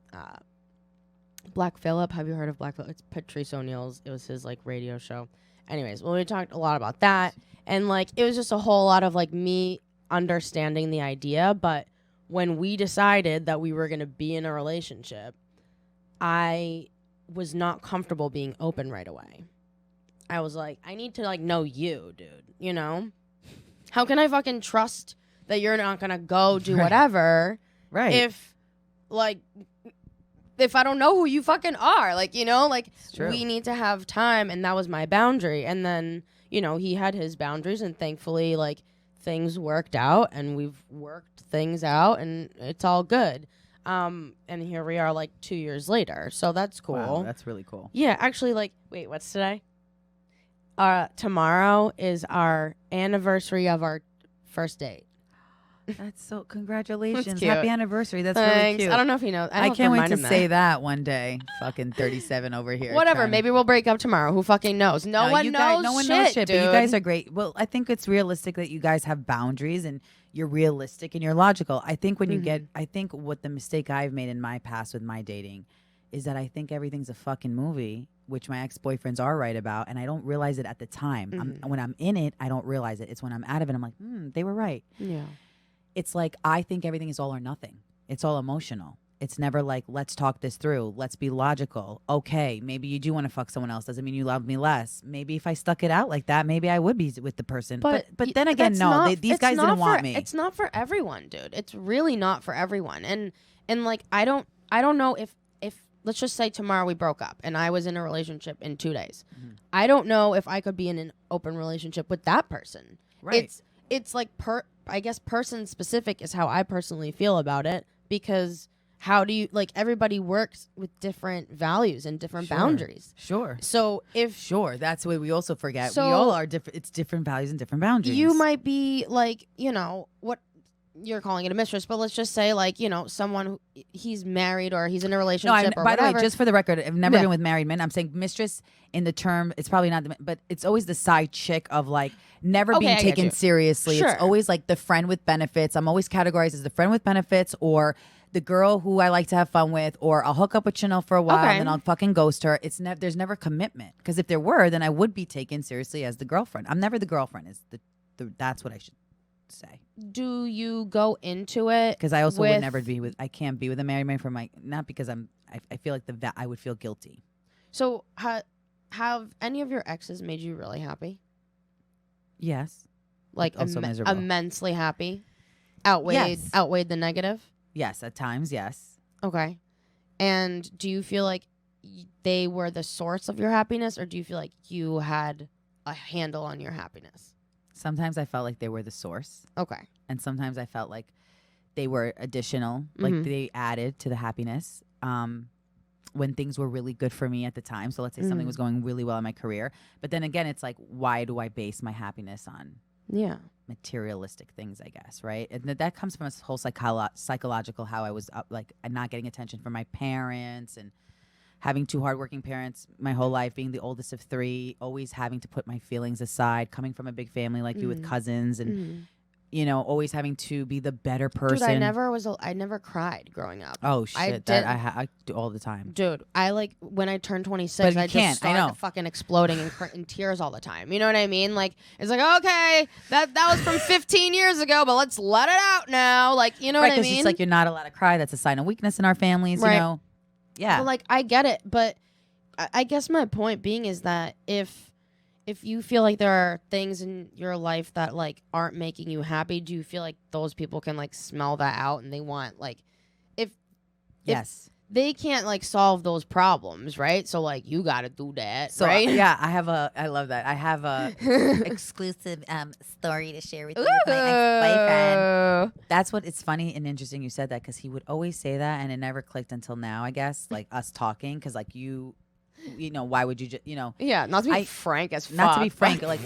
Speaker 3: Black Phillip. Have you heard of Black Phillip? It's Patrice O'Neal's. It was his like radio show. Anyways, well, we talked a lot about that. And like, it was just a whole lot of like me understanding the idea. But when we decided that we were going to be in a relationship, I was not comfortable being open right away. I was like, I need to like know you, dude. How can I fucking trust that you're not gonna go do whatever,
Speaker 4: right?
Speaker 3: If I don't know who you fucking are, like, we need to have time, and that was my boundary. And then, he had his boundaries, and thankfully, like, things worked out, and we've worked things out, and it's all good. And here we are, like, 2 years later, so that's cool.
Speaker 4: Wow, that's really cool.
Speaker 3: Yeah, actually, like, wait, what's today? Tomorrow is our anniversary of our first date.
Speaker 4: That's so congratulations.
Speaker 3: That's cute.
Speaker 4: Happy anniversary. That's
Speaker 3: Thanks.
Speaker 4: really cute.
Speaker 3: I don't know if he knows.
Speaker 4: I can't wait to say that one day. Fucking 37 over here.
Speaker 3: Whatever. Maybe we'll break up tomorrow. Who fucking knows? No one knows shit,
Speaker 4: but you guys are great. Well, I think it's realistic that you guys have boundaries and you're realistic and you're logical. I think when I think what the mistake I've made in my past with my dating is that I think everything's a fucking movie, which my ex-boyfriends are right about, and I don't realize it at the time. When I'm in it, I don't realize it. It's when I'm out of it, I'm like, they were right.
Speaker 3: Yeah.
Speaker 4: It's like, I think everything is all or nothing. It's all emotional. It's never like, let's talk this through. Let's be logical. Okay, maybe you do want to fuck someone else. Doesn't mean you love me less. Maybe if I stuck it out like that, maybe I would be with the person. But then again, no, these guys didn't want me.
Speaker 3: It's not for everyone, dude. It's really not for everyone. And like, I don't know if let's just say tomorrow we broke up and I was in a relationship in 2 days. I don't know if I could be in an open relationship with that person.
Speaker 4: Right.
Speaker 3: It's like I guess person specific is how I personally feel about it, because how do you like everybody works with different values and different boundaries.
Speaker 4: Sure.
Speaker 3: So
Speaker 4: That's what we also forget.
Speaker 3: So
Speaker 4: we all are different. It's different values and different boundaries.
Speaker 3: you might be like, what you're calling it a mistress, but let's just say like, someone who he's married or he's in a relationship or
Speaker 4: by
Speaker 3: whatever.
Speaker 4: the way, just for the record, I've never been with married men. I'm saying mistress in the term, it's probably not, but it's always the side chick of like never being taken seriously.
Speaker 3: Sure.
Speaker 4: It's always like the friend with benefits. I'm always categorized as the friend with benefits or the girl who I like to have fun with, or I'll hook up with Chanel for a while and then I'll fucking ghost her. There's never commitment, because if there were, then I would be taken seriously as the girlfriend. I'm never the girlfriend. That's what I should say.
Speaker 3: Do you go into it?
Speaker 4: Because I also would never I can't be with a married man for not because I feel like I would feel guilty.
Speaker 3: So have any of your exes made you really happy?
Speaker 4: Yes.
Speaker 3: Like
Speaker 4: also miserable.
Speaker 3: Immensely happy? Outweighed the negative?
Speaker 4: Yes, at times, yes.
Speaker 3: Okay. And do you feel like they were the source of your happiness, or do you feel like you had a handle on your happiness?
Speaker 4: Sometimes I felt like they were the source.
Speaker 3: Okay.
Speaker 4: And sometimes I felt like they were additional, like they added to the happiness when things were really good for me at the time. So let's say something was going really well in my career. But then again, it's like, why do I base my happiness on materialistic things, I guess, right? And that comes from this whole psychological, how I was like not getting attention from my parents and having two hardworking parents my whole life, being the oldest of three, always having to put my feelings aside, coming from a big family like you with cousins and, always having to be the better person.
Speaker 3: Dude, I never cried growing up.
Speaker 4: Oh, shit. I do all the time.
Speaker 3: Dude, when I turned 26, I just started fucking exploding in tears all the time. You know what I mean? Like, it's like, okay, that was from 15 years ago, but let's let it out now. Like, you know what I mean?
Speaker 4: It's like you're not allowed to cry. That's a sign of weakness in our families, you know? Yeah.
Speaker 3: Well, like, I get it, but I guess my point being is that if you feel like there are things in your life that like aren't making you happy, do you feel like those people can like smell that out and they want like if they can't like solve those problems, right? So like you got to do that,
Speaker 4: so,
Speaker 3: right?
Speaker 4: Yeah, I love that. I have a exclusive story to share with you with my ex-boyfriend. That's what it's funny and interesting you said that, because he would always say that and it never clicked until now, I guess, like us talking, because like why would you just,
Speaker 3: Yeah, not to be frank as fuck.
Speaker 4: Not to be frank, like,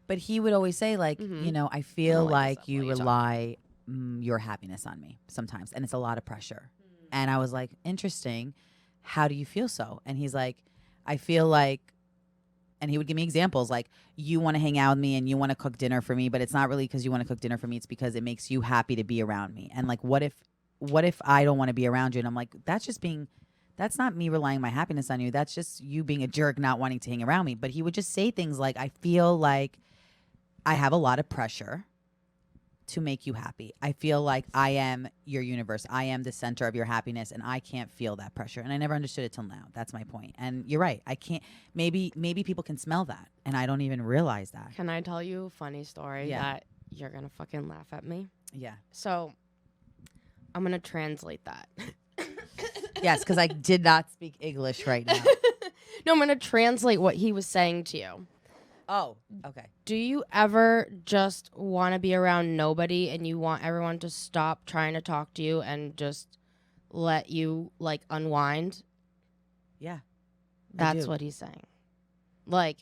Speaker 4: but he would always say, like, I feel like you rely your happiness on me sometimes, and it's a lot of pressure. And I was like, interesting. How do you feel so? And he's like, I feel like, and he would give me examples, like, you want to hang out with me and you want to cook dinner for me, but it's not really because you want to cook dinner for me. It's because it makes you happy to be around me. And like, what if I don't want to be around you? And I'm like, that's not me relying my happiness on you. That's just you being a jerk, not wanting to hang around me. But he would just say things like, I feel like I have a lot of pressure to make you happy. I feel like I am your universe. I am the center of your happiness, and I can't feel that pressure. And I never understood it till now. That's my point. And you're right. I can't. Maybe people can smell that, and I don't even realize that.
Speaker 3: Can I tell you a funny story that you're going to fucking laugh at me?
Speaker 4: Yeah.
Speaker 3: So I'm going to translate that.
Speaker 4: Yes, because I did not speak English right now.
Speaker 3: No, I'm going to translate what he was saying to you.
Speaker 4: Oh, okay.
Speaker 3: Do you ever just want to be around nobody and you want everyone to stop trying to talk to you and just let you, like, unwind?
Speaker 4: Yeah.
Speaker 3: That's what he's saying. Like,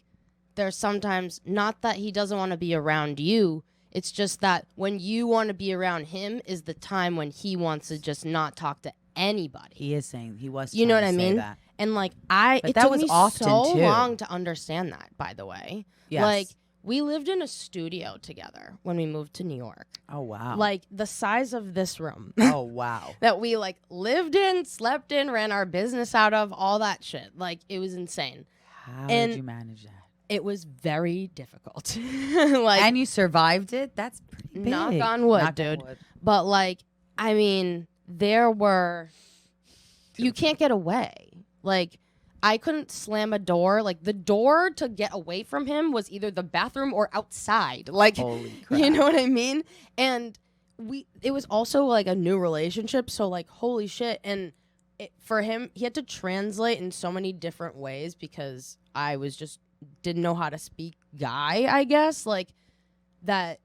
Speaker 3: there's sometimes, not that he doesn't want to be around you, it's just that when you want to be around him is the time when he wants to just not talk to anybody.
Speaker 4: He is saying, he was
Speaker 3: you know what I mean?
Speaker 4: That.
Speaker 3: And like
Speaker 4: But
Speaker 3: it
Speaker 4: that
Speaker 3: took
Speaker 4: was
Speaker 3: me
Speaker 4: often
Speaker 3: so
Speaker 4: too.
Speaker 3: long to understand that, by the way.
Speaker 4: Yes.
Speaker 3: Like, we lived in a studio together when we moved to New York.
Speaker 4: Oh, wow.
Speaker 3: Like, the size of this room.
Speaker 4: Oh, wow.
Speaker 3: That we, like, lived in, slept in, ran our business out of, all that shit. Like, it was insane.
Speaker 4: How did you manage that?
Speaker 3: It was very difficult. Like,
Speaker 4: and you survived it? That's pretty big.
Speaker 3: Knock on wood, dude. But, like, I mean, there were... You can't get away. Like... I couldn't slam a door. Like, the door to get away from him was either the bathroom or outside. Like,
Speaker 4: holy crap.
Speaker 3: You know what I mean? And it was also like a new relationship. So like, holy shit. And for him, he had to translate in so many different ways because I didn't know how to speak guy, I guess. Like, that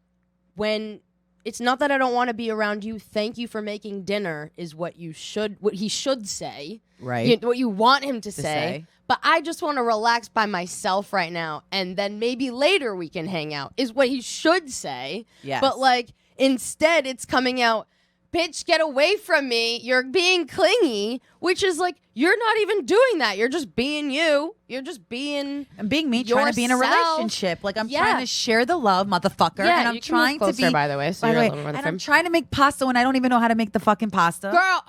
Speaker 3: when it's not that I don't want to be around you. Thank you for making dinner is what he should say.
Speaker 4: Right.
Speaker 3: What you want him to say. But I just want to relax by myself right now. And then maybe later we can hang out is what he should say.
Speaker 4: Yes.
Speaker 3: But like instead it's coming out, bitch, get away from me. You're being clingy, which is like, you're not even doing that. You're just being you. You're just being
Speaker 4: me, trying to be in a relationship. Like, I'm trying to share the love, motherfucker.
Speaker 3: Yeah,
Speaker 4: and I'm
Speaker 3: you can
Speaker 4: trying
Speaker 3: move
Speaker 4: to
Speaker 3: closer,
Speaker 4: be,
Speaker 3: by the way. So
Speaker 4: by the
Speaker 3: you're
Speaker 4: way,
Speaker 3: a little more
Speaker 4: and
Speaker 3: frame.
Speaker 4: I'm trying to make pasta when I don't even know how to make the fucking pasta.
Speaker 3: Girl,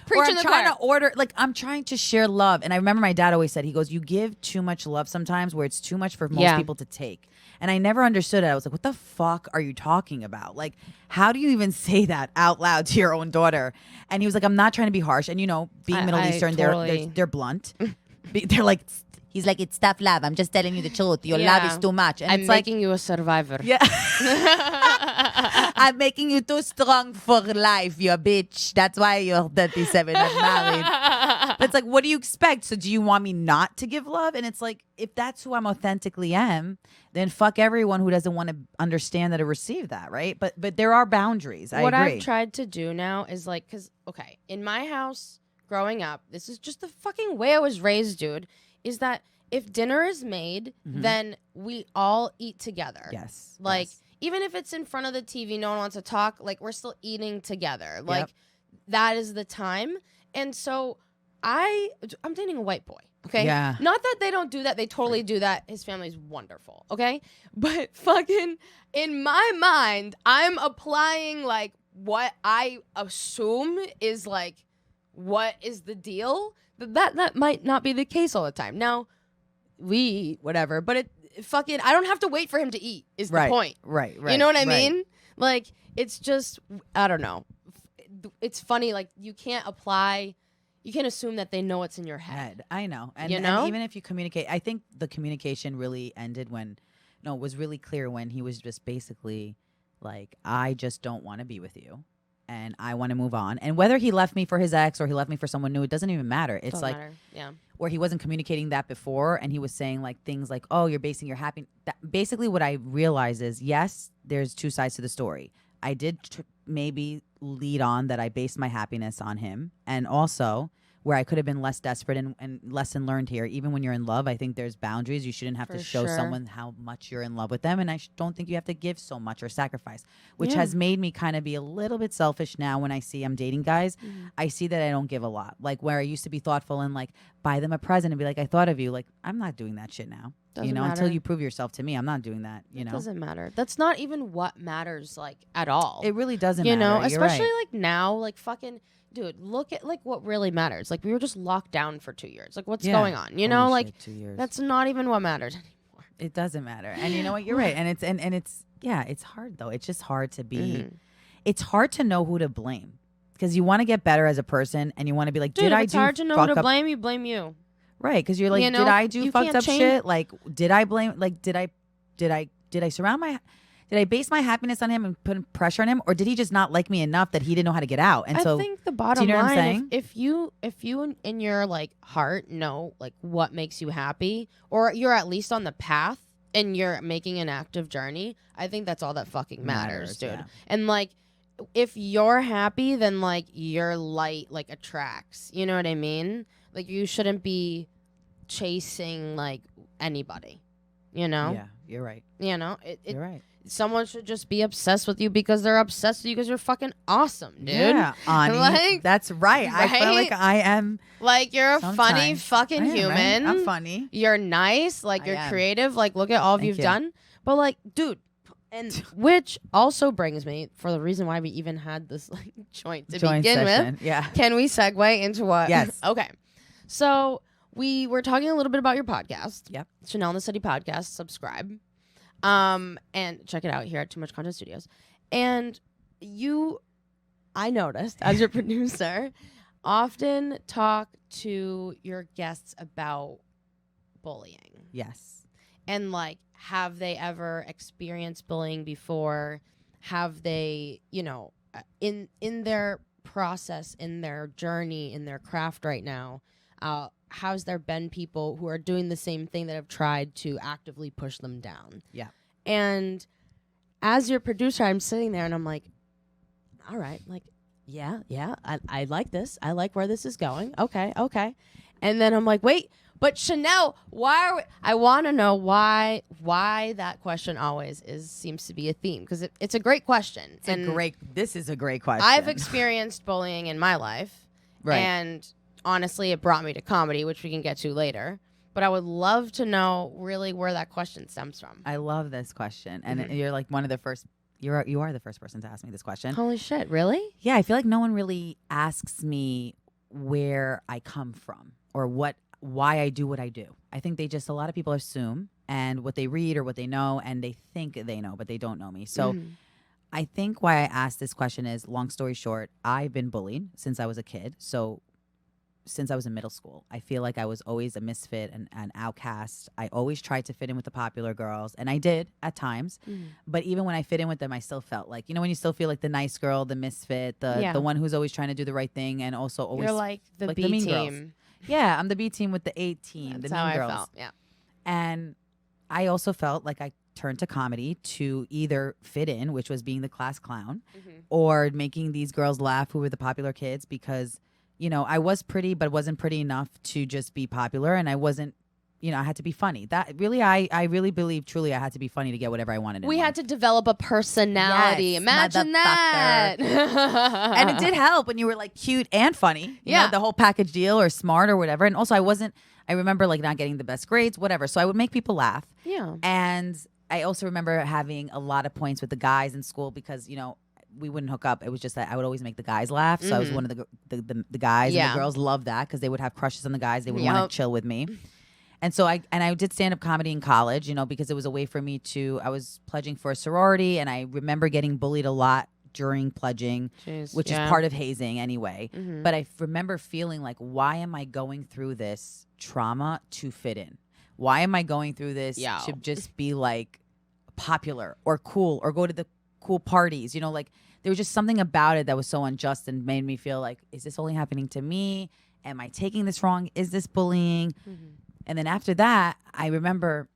Speaker 3: preaching
Speaker 4: I'm
Speaker 3: the
Speaker 4: trying
Speaker 3: choir.
Speaker 4: to order, like, I'm trying to share love. And I remember my dad always said, he goes, you give too much love sometimes where it's too much for most people to take. And I never understood it. I was like, what the fuck are you talking about? Like, how do you even say that out loud to your own daughter? And he was like, I'm not trying to be harsh. And, you know, being Middle Eastern, they're blunt. They're like, he's like, it's tough love. I'm just telling you the truth. Your love is too much. And
Speaker 3: I'm
Speaker 4: it's
Speaker 3: making you a survivor.
Speaker 4: Yeah. I'm making you too strong for life, you bitch. That's why you're 37 and married. But it's like, what do you expect? So do you want me not to give love? And it's like, if that's who I'm authentically am, then fuck everyone who doesn't want to understand that or receive that, right? But there are boundaries. I agree.
Speaker 3: What I've tried to do now is like, because, okay, in my house growing up, this is just the fucking way I was raised, dude, is that if dinner is made, then we all eat together.
Speaker 4: Yes.
Speaker 3: Like, even if it's in front of the TV, no one wants to talk, like, we're still eating together. Like, that is the time. And so I'm dating a white boy, okay?
Speaker 4: Yeah.
Speaker 3: Not that they don't do that. They totally do that. His family's wonderful, okay? But fucking, in my mind, I'm applying, like, what I assume is, like, what is the deal? That might not be the case all the time. Now, we eat whatever, but fucking, I don't have to wait for him to eat is the point.
Speaker 4: Right.
Speaker 3: You know what I mean? Like, it's just, I don't know. It's funny, like, you can't assume that they know what's in your head.
Speaker 4: I know. And,
Speaker 3: you know?
Speaker 4: and even if you communicate, I think the communication really ended it was really clear when he was just basically like, I just don't want to be with you. And I want to move on. And whether he left me for his ex or he left me for someone new, it doesn't even matter. It's
Speaker 3: Doesn't
Speaker 4: like,
Speaker 3: matter. Yeah.
Speaker 4: where he wasn't communicating that before, and he was saying like things like, oh, you're basing your happiness. Basically what I realized is, yes, there's two sides to the story. I did maybe lead on that I based my happiness on him. And also where I could have been less desperate and lesson learned here. Even when you're in love, I think there's boundaries. You shouldn't have to show someone how much you're in love with them. And I don't think you have to give so much or sacrifice, which has made me kind of be a little bit selfish now when I see I'm dating guys. I see that I don't give a lot. Like where I used to be thoughtful and like buy them a present and be like, I thought of you. Like, I'm not doing that shit now.
Speaker 3: Doesn't matter.
Speaker 4: Until you prove yourself to me, I'm not doing that. You know,
Speaker 3: Doesn't matter. That's not even what matters, like, at all.
Speaker 4: It really doesn't
Speaker 3: you
Speaker 4: matter.
Speaker 3: know, especially
Speaker 4: right.
Speaker 3: like now, like fucking dude, look at like what really matters. Like we were just locked down for 2 years. Like what's going on? You know,
Speaker 4: Holy
Speaker 3: like
Speaker 4: shit, 2 years.
Speaker 3: that's not even what matters anymore.
Speaker 4: It doesn't matter. And you know what? You're right. And it's and it's it's hard though. It's just hard to be it's hard to know who to blame. Because you want to get better as a person and you want to be like,
Speaker 3: Dude,
Speaker 4: did
Speaker 3: if
Speaker 4: I
Speaker 3: it's
Speaker 4: do
Speaker 3: hard to know
Speaker 4: fuck
Speaker 3: who to
Speaker 4: up?
Speaker 3: blame, you blame you.
Speaker 4: Right, because you're like,
Speaker 3: You know,
Speaker 4: did I do
Speaker 3: you
Speaker 4: fucked
Speaker 3: can't
Speaker 4: up
Speaker 3: change-
Speaker 4: shit? Like, did I blame? Like, did I base my happiness on him and put pressure on him, or did he just not like me enough that he didn't know how to get out? And
Speaker 3: I
Speaker 4: so,
Speaker 3: think the bottom
Speaker 4: do you know what I'm
Speaker 3: line,
Speaker 4: saying?
Speaker 3: if you in your like heart know like what makes you happy, or you're at least on the path and you're making an active journey, I think that's all that fucking matters, dude.
Speaker 4: yeah.
Speaker 3: And like, if you're happy, then like your light like attracts. You know what I mean? Like you shouldn't be chasing like anybody. You know?
Speaker 4: yeah, you're right.
Speaker 3: You know?
Speaker 4: You're right.
Speaker 3: Someone should just be obsessed with you because they're obsessed with you because you're fucking awesome, dude.
Speaker 4: Yeah, Ani,
Speaker 3: Like,
Speaker 4: that's right. I feel like
Speaker 3: right?
Speaker 4: I am.
Speaker 3: Like you're a funny
Speaker 4: Sometimes.
Speaker 3: fucking
Speaker 4: I am, right?
Speaker 3: human.
Speaker 4: I'm funny.
Speaker 3: You're nice. Like
Speaker 4: I
Speaker 3: you're
Speaker 4: am.
Speaker 3: creative. Like look at all
Speaker 4: Thank
Speaker 3: you've
Speaker 4: you.
Speaker 3: done. But like, dude, and which also brings me for the reason why we even had this like joint to
Speaker 4: Joint
Speaker 3: begin
Speaker 4: session.
Speaker 3: with.
Speaker 4: Yeah.
Speaker 3: Can we segue into what?
Speaker 4: Yes.
Speaker 3: Okay. So we were talking a little bit about your podcast.
Speaker 4: Yep.
Speaker 3: Chanel in the City podcast. Subscribe. And check it out here at Too Much Content Studios. And I noticed as your producer, often talk to your guests about bullying.
Speaker 4: Yes.
Speaker 3: And like, have they ever experienced bullying before? Have they, you know, in their process, in their journey, in their craft right now, how's there been people who are doing the same thing that have tried to actively push them down?
Speaker 4: Yeah.
Speaker 3: And as your producer, I'm sitting there and I'm like, all right, like, yeah, I like this. I like where this is going. Okay. And then I'm like, wait, but Chanel, why are we, I want to know why that question always seems to be a theme, because it's a great question.
Speaker 4: This is a great question.
Speaker 3: I've experienced bullying in my life,
Speaker 4: right?
Speaker 3: And honestly, it brought me to comedy, which we can get to later. But I would love to know really where that question stems from.
Speaker 4: I love this question, and you're like one of the first. You are the first person to ask me this question.
Speaker 3: Holy shit! Really?
Speaker 4: Yeah, I feel like no one really asks me where I come from or why I do what I do. I think a lot of people assume and what they read or what they know, and they think they know, but they don't know me. So I think why I asked this question is, long story short, I've been bullied since I was a kid. So since I was in middle school, I feel like I was always a misfit and an outcast. I always tried to fit in with the popular girls, and I did at times. But even when I fit in with them, I still felt like, when you still feel like the nice girl, the misfit, the one who's always trying to do the right thing, and also always
Speaker 3: you're like the B
Speaker 4: the mean
Speaker 3: team.
Speaker 4: Girls. Yeah, I'm the B team with the A team,
Speaker 3: That's
Speaker 4: the
Speaker 3: how
Speaker 4: mean
Speaker 3: I
Speaker 4: girls.
Speaker 3: felt. Yeah,
Speaker 4: and I also felt like I turned to comedy to either fit in, which was being the class clown, or making these girls laugh who were the popular kids, because I was pretty, but wasn't pretty enough to just be popular. And I wasn't, I had to be funny. That really, I really believe truly I had to be funny to get whatever I wanted.
Speaker 3: We had to develop a personality.
Speaker 4: Yes,
Speaker 3: Imagine that.
Speaker 4: And it did help when you were like cute and funny. You know, the whole package deal, or smart or whatever. And also I remember like not getting the best grades, whatever. So I would make people laugh.
Speaker 3: Yeah.
Speaker 4: And I also remember having a lot of points with the guys in school because, we wouldn't hook up. It was just that I would always make the guys laugh. So I was one of the guys, and the girls loved that because they would have crushes on the guys. They would want to chill with me. And so I did stand-up comedy in college, because it was a way for me I was pledging for a sorority, and I remember getting bullied a lot during pledging, which is part of hazing anyway. But I remember feeling like, why am I going through this trauma to fit in? Why am I going through this to just be like popular or cool or go to the cool parties? Like there was just something about it that was so unjust and made me feel like, is this only happening to me? Am I taking this wrong? Is this bullying? And then after that, I remember,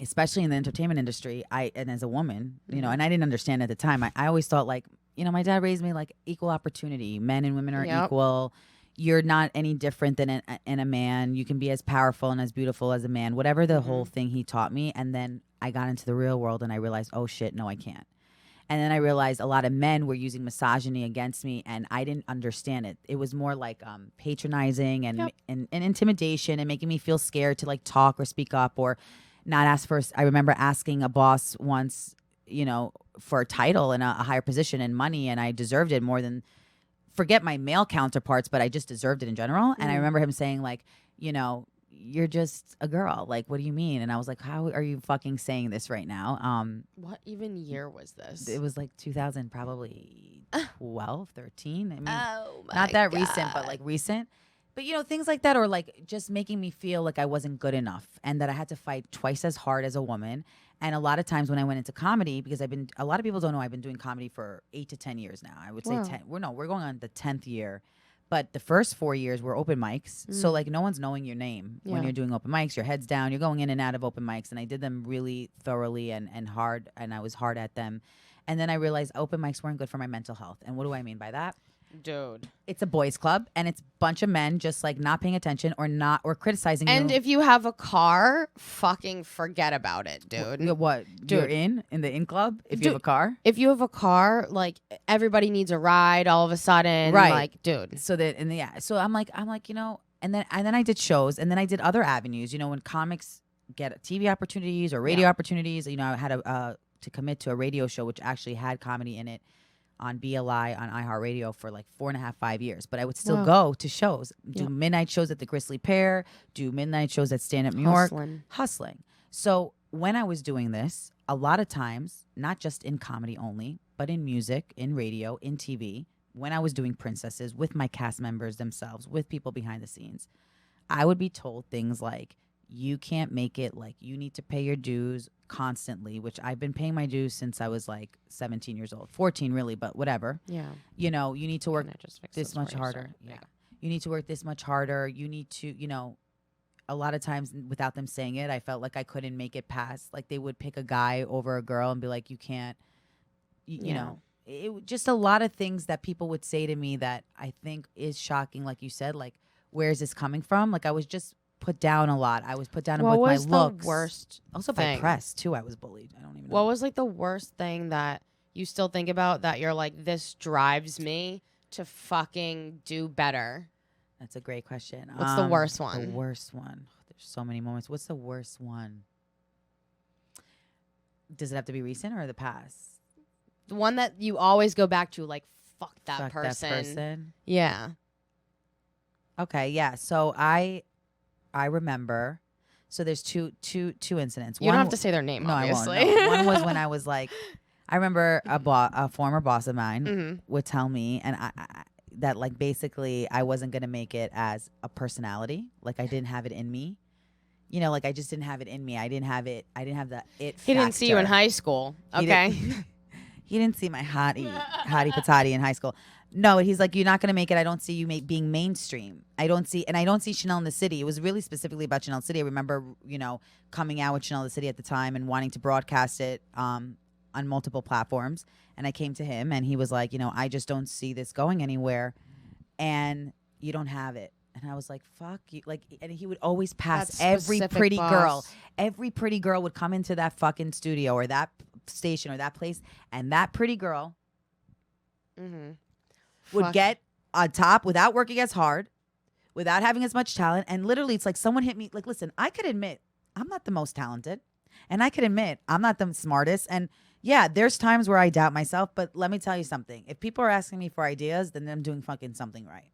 Speaker 4: especially in the entertainment industry, and as a woman, and I didn't understand at the time. I always thought like, my dad raised me like equal opportunity. Men and women are equal. You're not any different than a man. You can be as powerful and as beautiful as a man. Whatever the whole thing he taught me. And then I got into the real world and I realized, oh shit, no, I can't. And then I realized a lot of men were using misogyny against me, and I didn't understand it. It was more like patronizing and intimidation and making me feel scared to like talk or speak up or not ask for. I remember asking a boss once, for a title and a higher position and money, and I deserved it more than, forget my male counterparts, but I just deserved it in general. And I remember him saying like, you're just a girl. Like, what do you mean? And I was like, how are you fucking saying this right now?
Speaker 3: What even year was this?
Speaker 4: It was like 2000, probably 12, 13. I mean,
Speaker 3: not
Speaker 4: not that recent, but like recent. But, things like that, or like just making me feel like I wasn't good enough and that I had to fight twice as hard as a woman. And a lot of times when I went into comedy, because a lot of people don't know I've been doing comedy for 8 to 10 years now. I would say 10. We're going on the 10th year. But the first 4 years were open mics. So like no one's knowing your name when you're doing open mics. Your head's down. You're going in and out of open mics. And I did them really thoroughly and hard. And I was hard at them. And then I realized open mics weren't good for my mental health. And what do I mean by that?
Speaker 3: Dude.
Speaker 4: It's a boys club, and it's a bunch of men just like not paying attention or criticizing you.
Speaker 3: And if you have a car, fucking forget about it, dude.
Speaker 4: What?
Speaker 3: Dude.
Speaker 4: You're in the in club if you have a car?
Speaker 3: If you have a car, like everybody needs a ride all of a sudden.
Speaker 4: Right.
Speaker 3: Like, dude.
Speaker 4: So so I'm like, and then I did shows, and then I did other avenues, when comics get TV opportunities or radio opportunities, I had to commit to a radio show which actually had comedy in it on BLI on iHeartRadio for like 4.5, 5 years. But I would still go to shows, do midnight shows at the Grizzly Pear, do midnight shows at Stand Up New York. Hustling. So when I was doing this, a lot of times, not just in comedy only, but in music, in radio, in TV, when I was doing Princesses with my cast members themselves, with people behind the scenes, I would be told things like, you can't make it, like you need to pay your dues constantly, which I've been paying my dues since I was like 17 years old, 14 really, but whatever.
Speaker 3: Yeah.
Speaker 4: You need to work
Speaker 3: Just fix
Speaker 4: this much harder. Yeah. You need to work this much harder. You need to, a lot of times without them saying it, I felt like I couldn't make it past. Like they would pick a guy over a girl and be like, you can't, you know, just a lot of things that people would say to me that I think is shocking. Like you said, like, where is this coming from? Like I was just put down a lot. I was put down with my looks.
Speaker 3: What was the worst
Speaker 4: Also
Speaker 3: thing?
Speaker 4: by press too. I was bullied. I don't even know.
Speaker 3: What was like the worst thing that you still think about that you're like, this drives me to fucking do better?
Speaker 4: That's a great question.
Speaker 3: What's the worst one?
Speaker 4: The worst one. There's so many moments. What's the worst one? Does it have to be recent or the past?
Speaker 3: The one that you always go back to, like, fuck that
Speaker 4: Fuck
Speaker 3: person.
Speaker 4: that person.
Speaker 3: Yeah.
Speaker 4: Okay, yeah. So I remember. So there's two incidents.
Speaker 3: You don't have to say their name,
Speaker 4: no,
Speaker 3: obviously.
Speaker 4: I won't. No. One was when I was like, I remember a former boss of mine would tell me, and I that like basically I wasn't gonna make it as a personality. Like I didn't have it in me. You know, like I just didn't have it in me. I didn't have the it.
Speaker 3: He didn't see you in high school. Okay.
Speaker 4: He didn't see my hottie patati in high school. No, he's like, you're not gonna make it. I don't see you being mainstream. I don't see Chanel in the City. It was really specifically about Chanel in the City. I remember, you know, coming out with Chanel in the City at the time and wanting to broadcast it on multiple platforms. And I came to him and he was like, you know, I just don't see this going anywhere, and you don't have it. And I was like, fuck you. Like, and he would always pass every pretty girl. Every pretty girl would come into that fucking studio or that station or that place, and that pretty girl would get on top without working as hard, without having as much talent. And literally, it's like someone hit me. Like, listen, I could admit I'm not the most talented, and I could admit I'm not the smartest. And yeah, there's times where I doubt myself, but let me tell you something. If people are asking me for ideas, then I'm doing fucking something right.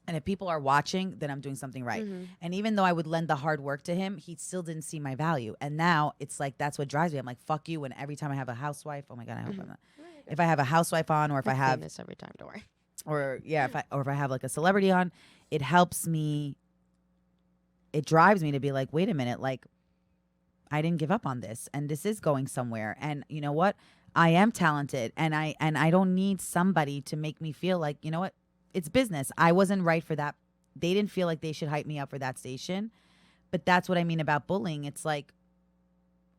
Speaker 4: And if people are watching, then I'm doing something right. And even though I would lend the hard work to him, he still didn't see my value. And now it's like, that's what drives me. I'm like, fuck you. And every time I have a housewife, oh my God, I hope I'm not. If I have a housewife on, or if I have
Speaker 3: this every time, don't worry.
Speaker 4: Or yeah, if I have like a celebrity on, it helps me. It drives me to be like, wait a minute, like I didn't give up on this, and this is going somewhere. And you know what? I am talented, and I don't need somebody to make me feel like, you know what? It's business. I wasn't right for that. They didn't feel like they should hype me up for that station. But that's what I mean about bullying. It's like,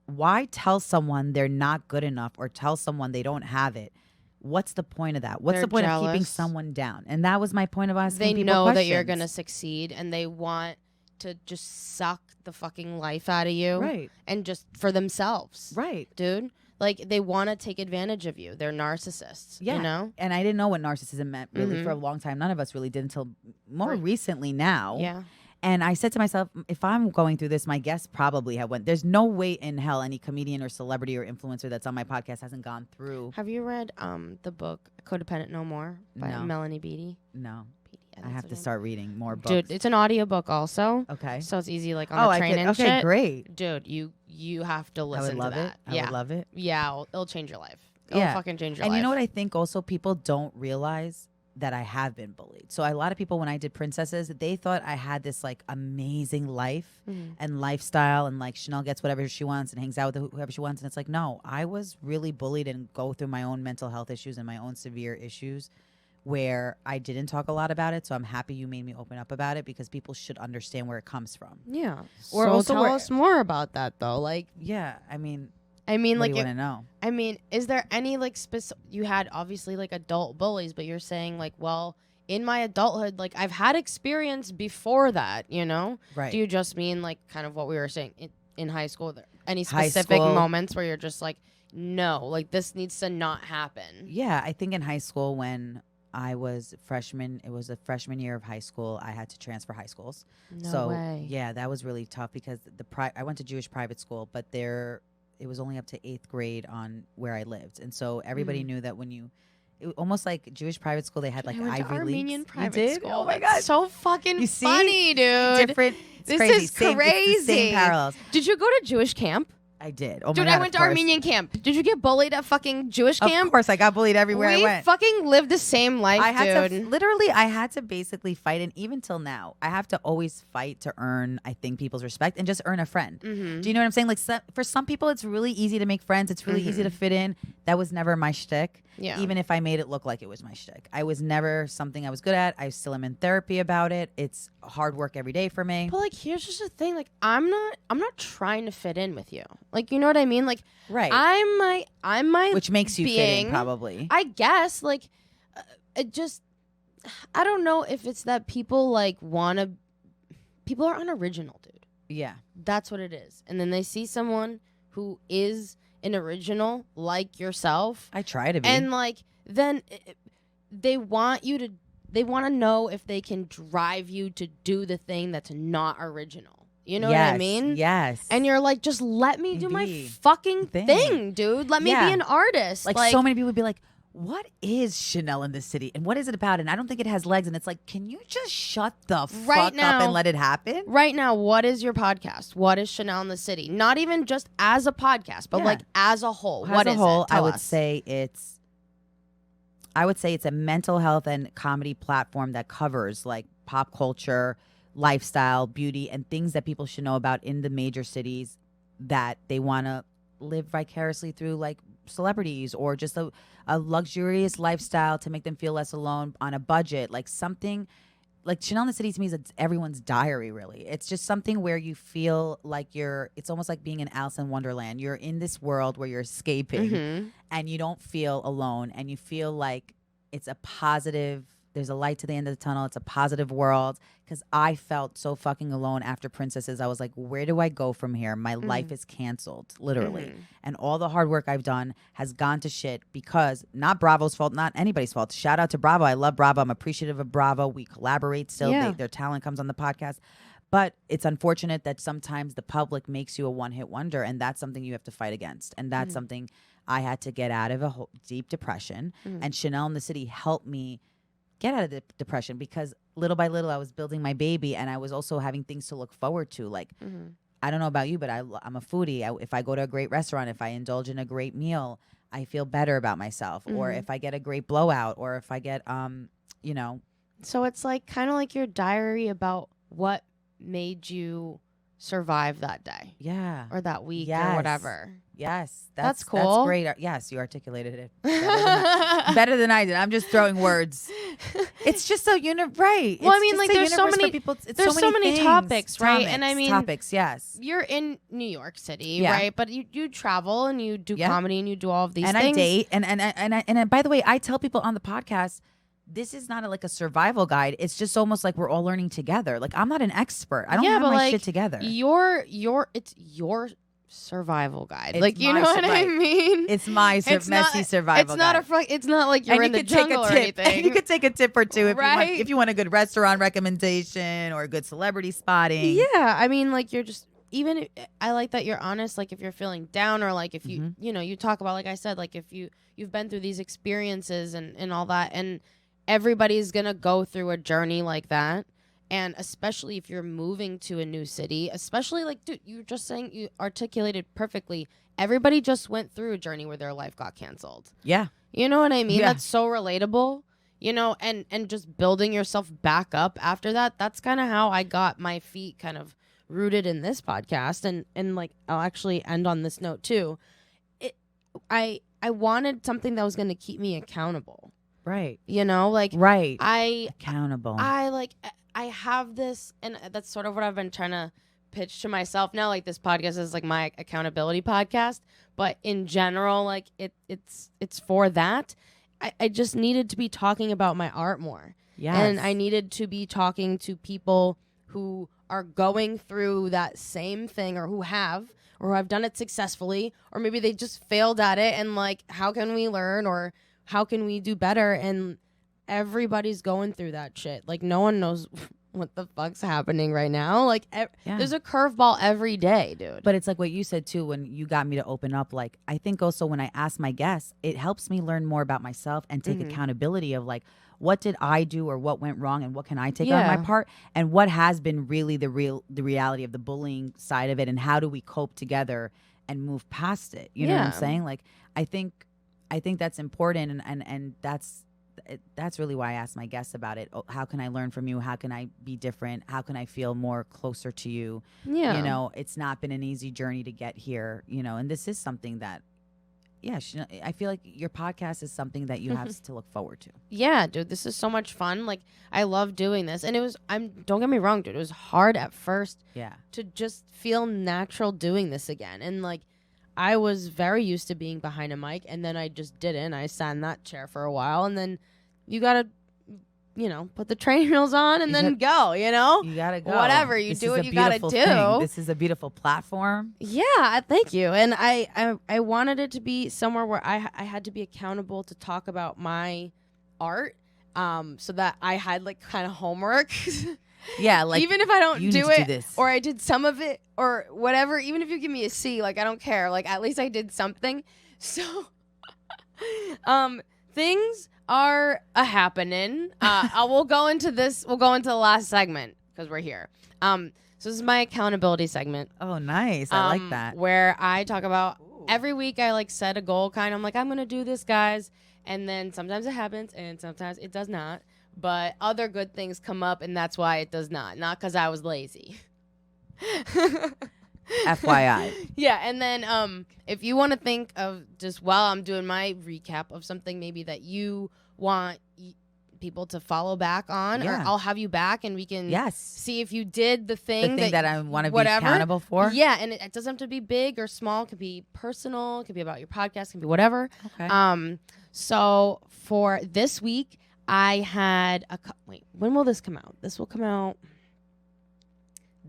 Speaker 4: why tell someone they're not good enough or tell someone they don't have it? What's the point of that? What's
Speaker 3: They're
Speaker 4: the point
Speaker 3: jealous.
Speaker 4: of keeping someone down? And that was my point of asking
Speaker 3: They
Speaker 4: people
Speaker 3: know
Speaker 4: questions.
Speaker 3: that you're going to succeed, and they want to just suck the fucking life out of you.
Speaker 4: Right.
Speaker 3: And just for themselves.
Speaker 4: Right.
Speaker 3: Dude. Like, they want to take advantage of you. They're narcissists.
Speaker 4: Yeah.
Speaker 3: You know?
Speaker 4: And I didn't know what narcissism meant really for a long time. None of us really did until more recently now.
Speaker 3: Yeah.
Speaker 4: And I said to myself, if I'm going through this, my guests probably have went. There's no way in hell any comedian or celebrity or influencer that's on my podcast hasn't gone through.
Speaker 3: Have you read the book Codependent No More by
Speaker 4: No.
Speaker 3: Melanie Beattie?
Speaker 4: No.
Speaker 3: I
Speaker 4: I
Speaker 3: think
Speaker 4: have
Speaker 3: so,
Speaker 4: to
Speaker 3: yeah.
Speaker 4: start reading more books.
Speaker 3: Dude, it's an audiobook also.
Speaker 4: Okay.
Speaker 3: So it's easy, like on the train and
Speaker 4: okay,
Speaker 3: shit.
Speaker 4: great.
Speaker 3: Dude, you have to
Speaker 4: I
Speaker 3: listen
Speaker 4: would love
Speaker 3: to
Speaker 4: it.
Speaker 3: that.
Speaker 4: I
Speaker 3: Yeah.
Speaker 4: would love it.
Speaker 3: Yeah, it'll change your life. It'll
Speaker 4: Yeah.
Speaker 3: fucking change your
Speaker 4: And
Speaker 3: life.
Speaker 4: you know what I think also people don't realize? That I have been bullied. So a lot of people, when I did Princesses, they thought I had this like amazing life and lifestyle, and like Chanel gets whatever she wants and hangs out with whoever she wants. And it's like, no, I was really bullied and go through my own mental health issues and my own severe issues where I didn't talk a lot about it. So I'm happy you made me open up about it, because people should understand where it comes from.
Speaker 3: Yeah.
Speaker 4: Or
Speaker 3: So
Speaker 4: also
Speaker 3: tell
Speaker 4: where-
Speaker 3: us more about that though. Like,
Speaker 4: Yeah, I mean,
Speaker 3: what
Speaker 4: like,
Speaker 3: like,
Speaker 4: you want to know?
Speaker 3: I mean, is there any like you had obviously like adult bullies, but you're saying like, well, in my adulthood, like I've had experience before that, you know?
Speaker 4: Right.
Speaker 3: Do you just mean like kind of what we were saying in high school? Any
Speaker 4: High
Speaker 3: specific
Speaker 4: school.
Speaker 3: moments where you're just like, no, like this needs to not happen?
Speaker 4: Yeah, I think in high school when I was freshman, it was a freshman year of high school, I had to transfer high schools.
Speaker 3: No way.
Speaker 4: Yeah, that was really tough because I went to Jewish private school, but it was only up to 8th grade on where I lived. And so everybody knew that almost like Jewish private school, they had like
Speaker 3: I went to
Speaker 4: Ivy
Speaker 3: Armenian
Speaker 4: Leagues.
Speaker 3: private
Speaker 4: You did?
Speaker 3: school.
Speaker 4: Oh my
Speaker 3: That's
Speaker 4: God.
Speaker 3: so fucking
Speaker 4: You see?
Speaker 3: funny, dude.
Speaker 4: Different. It's
Speaker 3: This
Speaker 4: crazy.
Speaker 3: is
Speaker 4: It's the
Speaker 3: crazy.
Speaker 4: same parallels.
Speaker 3: Did you go to Jewish camp?
Speaker 4: I did. Oh
Speaker 3: Dude,
Speaker 4: my God,
Speaker 3: I went
Speaker 4: of
Speaker 3: to
Speaker 4: course.
Speaker 3: Armenian camp. Did you get bullied at fucking Jewish camp?
Speaker 4: Of course, I got bullied everywhere
Speaker 3: we
Speaker 4: I went.
Speaker 3: fucking lived the same life,
Speaker 4: I had
Speaker 3: dude.
Speaker 4: I had to basically fight, and even till now, I have to always fight to earn, I think, people's respect and just earn a friend.
Speaker 3: Mm-hmm.
Speaker 4: Do you know what I'm saying? Like, for some people, it's really easy to make friends. It's really easy to fit in. That was never my shtick.
Speaker 3: Yeah.
Speaker 4: Even if I made it look like it was my shtick. I was never something I was good at. I still am in therapy about it. It's hard work every day for me.
Speaker 3: But like, here's just the thing. Like, I'm not trying to fit in with you. Like, you know what I mean? Like,
Speaker 4: Right.
Speaker 3: I'm my
Speaker 4: Which makes you
Speaker 3: being,
Speaker 4: fitting, probably.
Speaker 3: I guess. Like, it just, I don't know if it's that people like people are unoriginal, dude.
Speaker 4: Yeah.
Speaker 3: That's what it is. And then they see someone who is an original like yourself.
Speaker 4: I try to be.
Speaker 3: And like, then they want to know if they can drive you to do the thing that's not original. You know what I mean?
Speaker 4: Yes.
Speaker 3: And you're like, just let me do my
Speaker 4: Indeed.
Speaker 3: fucking thing, dude. Let me be an artist.
Speaker 4: Like so many people would be like, what is Chanel in this city? And what is it about? And I don't think it has legs. And it's like, can you just shut the fuck up and let it happen?
Speaker 3: Right now, what is your podcast? What is Chanel in the City? Not even just as a podcast, but like as a whole. What is it?
Speaker 4: I would say it's a mental health and comedy platform that covers like pop culture, lifestyle, beauty, and things that people should know about in the major cities that they want to live vicariously through, like celebrities, or just a luxurious lifestyle to make them feel less alone on a budget. Like something like Chanel in the City to me is everyone's diary, really. It's just something where you feel like it's almost like being in Alice in Wonderland. You're in this world where you're escaping and you don't feel alone, and you feel like it's a positive, there's a light to the end of the tunnel. It's a positive world. Because I felt so fucking alone after Princesses. I was like, where do I go from here? My life is canceled, literally. And all the hard work I've done has gone to shit because not Bravo's fault, not anybody's fault. Shout out to Bravo. I love Bravo. I'm appreciative of Bravo. We collaborate still.
Speaker 3: Yeah.
Speaker 4: Their talent comes on the podcast. But it's unfortunate that sometimes the public makes you a one-hit wonder, and that's something you have to fight against. And that's something I had to get out of a deep depression. And Chanel in the City helped me get out of the depression because little by little I was building my baby, and I was also having things to look forward to. Like, I don't know about you, but I'm a foodie. If I go to a great restaurant, if I indulge in a great meal, I feel better about myself. Or if I get a great blowout, or if I get, you know.
Speaker 3: So it's like kind of like your diary about what made you survive that day.
Speaker 4: Yeah.
Speaker 3: Or that week or whatever.
Speaker 4: Yes.
Speaker 3: That's cool.
Speaker 4: That's great. Yes, you articulated it better than I did. I'm just throwing words. It's just so right.
Speaker 3: Well, I mean, like there's so many
Speaker 4: people.
Speaker 3: There's so many topics, right? And I mean,
Speaker 4: topics. Yes.
Speaker 3: You're in New York City, right? But you travel and you do comedy and you do all of these things.
Speaker 4: And I date. And by the way, I tell people on the podcast, this is not like a survival guide. It's just almost like we're all learning together. Like, I'm not an expert. I don't have my shit together.
Speaker 3: It's your survival guide. Like, you know what I mean?
Speaker 4: It's my messy survival guide.
Speaker 3: It's not like you're in the jungle or anything.
Speaker 4: And you could take a tip or two
Speaker 3: right?
Speaker 4: if you want a good restaurant recommendation or a good celebrity spotting.
Speaker 3: Yeah, I mean, like, you're just I like that you're honest. Like, if you're feeling down, or like if you you talk about, like I said, like if you've been through these experiences and all that, and everybody's gonna go through a journey like that. And especially if you're moving to a new city, especially like, dude, you were just saying, you articulated perfectly. Everybody just went through a journey where their life got canceled.
Speaker 4: Yeah.
Speaker 3: You know what I mean?
Speaker 4: Yeah.
Speaker 3: That's so relatable, you know, and just building yourself back up after that. That's kind of how I got my feet kind of rooted in this podcast. And like, I'll actually end on this note too. I wanted something that was going to keep me accountable.
Speaker 4: Right.
Speaker 3: You know, like,
Speaker 4: right.
Speaker 3: Accountable. I have this, and that's sort of what I've been trying to pitch to myself now. Like, this podcast is like my accountability podcast, but in general, like it's for that. I just needed to be talking about my art more.
Speaker 4: Yes.
Speaker 3: And I needed to be talking to people who are going through that same thing, or who have done it successfully, or maybe they just failed at it, and like, how can we learn, or how can we do better? And everybody's going through that shit. Like, no one knows what the fuck's happening right now. Like, there's a curveball every day, dude.
Speaker 4: But it's like what you said too, when you got me to open up. Like, I think also when I ask my guests, it helps me learn more about myself and take accountability of like, what did I do, or what went wrong, and what can I take on my part, and what has been really the reality of the bullying side of it, and how do we cope together and move past it? You know what I'm saying? Like, I think that's important, and that's really why I asked my guests about it. Oh, how can I learn from you? How can I be different? How can I feel more closer to you? Yeah. You know, it's not been an easy journey to get here, you know, and this is something that I feel like your podcast is something that you have to look forward to.
Speaker 3: Yeah, dude, this is so much fun. Like, I love doing this. And don't get me wrong, dude, it was hard at first to just feel natural doing this again. And like, I was very used to being behind a mic, and then I just didn't. I sat in that chair for a while, and then you got to, put the training wheels on and then go,
Speaker 4: You got to go.
Speaker 3: Whatever, you do what you got to do.
Speaker 4: This is a beautiful platform.
Speaker 3: Yeah, thank you. And I wanted it to be somewhere where I had to be accountable to talk about my art, so that I had like kind of homework.
Speaker 4: Yeah, like
Speaker 3: even if I don't do it,
Speaker 4: this.
Speaker 3: Or I did some of it, or whatever. Even if you give me a C, like I don't care. Like at least I did something. So, things are happening. We'll go into this. We'll go into the last segment because we're here. So this is my accountability segment.
Speaker 4: Oh, nice. I like that.
Speaker 3: Where I talk about every week. I like set a goal. I'm like, I'm gonna do this, guys, and then sometimes it happens, and sometimes it does not. But other good things come up, and that's why it does not because I was lazy.
Speaker 4: FYI.
Speaker 3: Yeah, and then if you want to think of just while I'm doing my recap of something maybe that you want people to follow back on, or I'll have you back and we can see if you did the thing
Speaker 4: that I want to be accountable for.
Speaker 3: Yeah, and it doesn't have to be big or small. It could be personal. It could be about your podcast. It could be whatever.
Speaker 4: Okay.
Speaker 3: So for this week, I had wait, when will this come out? This will come out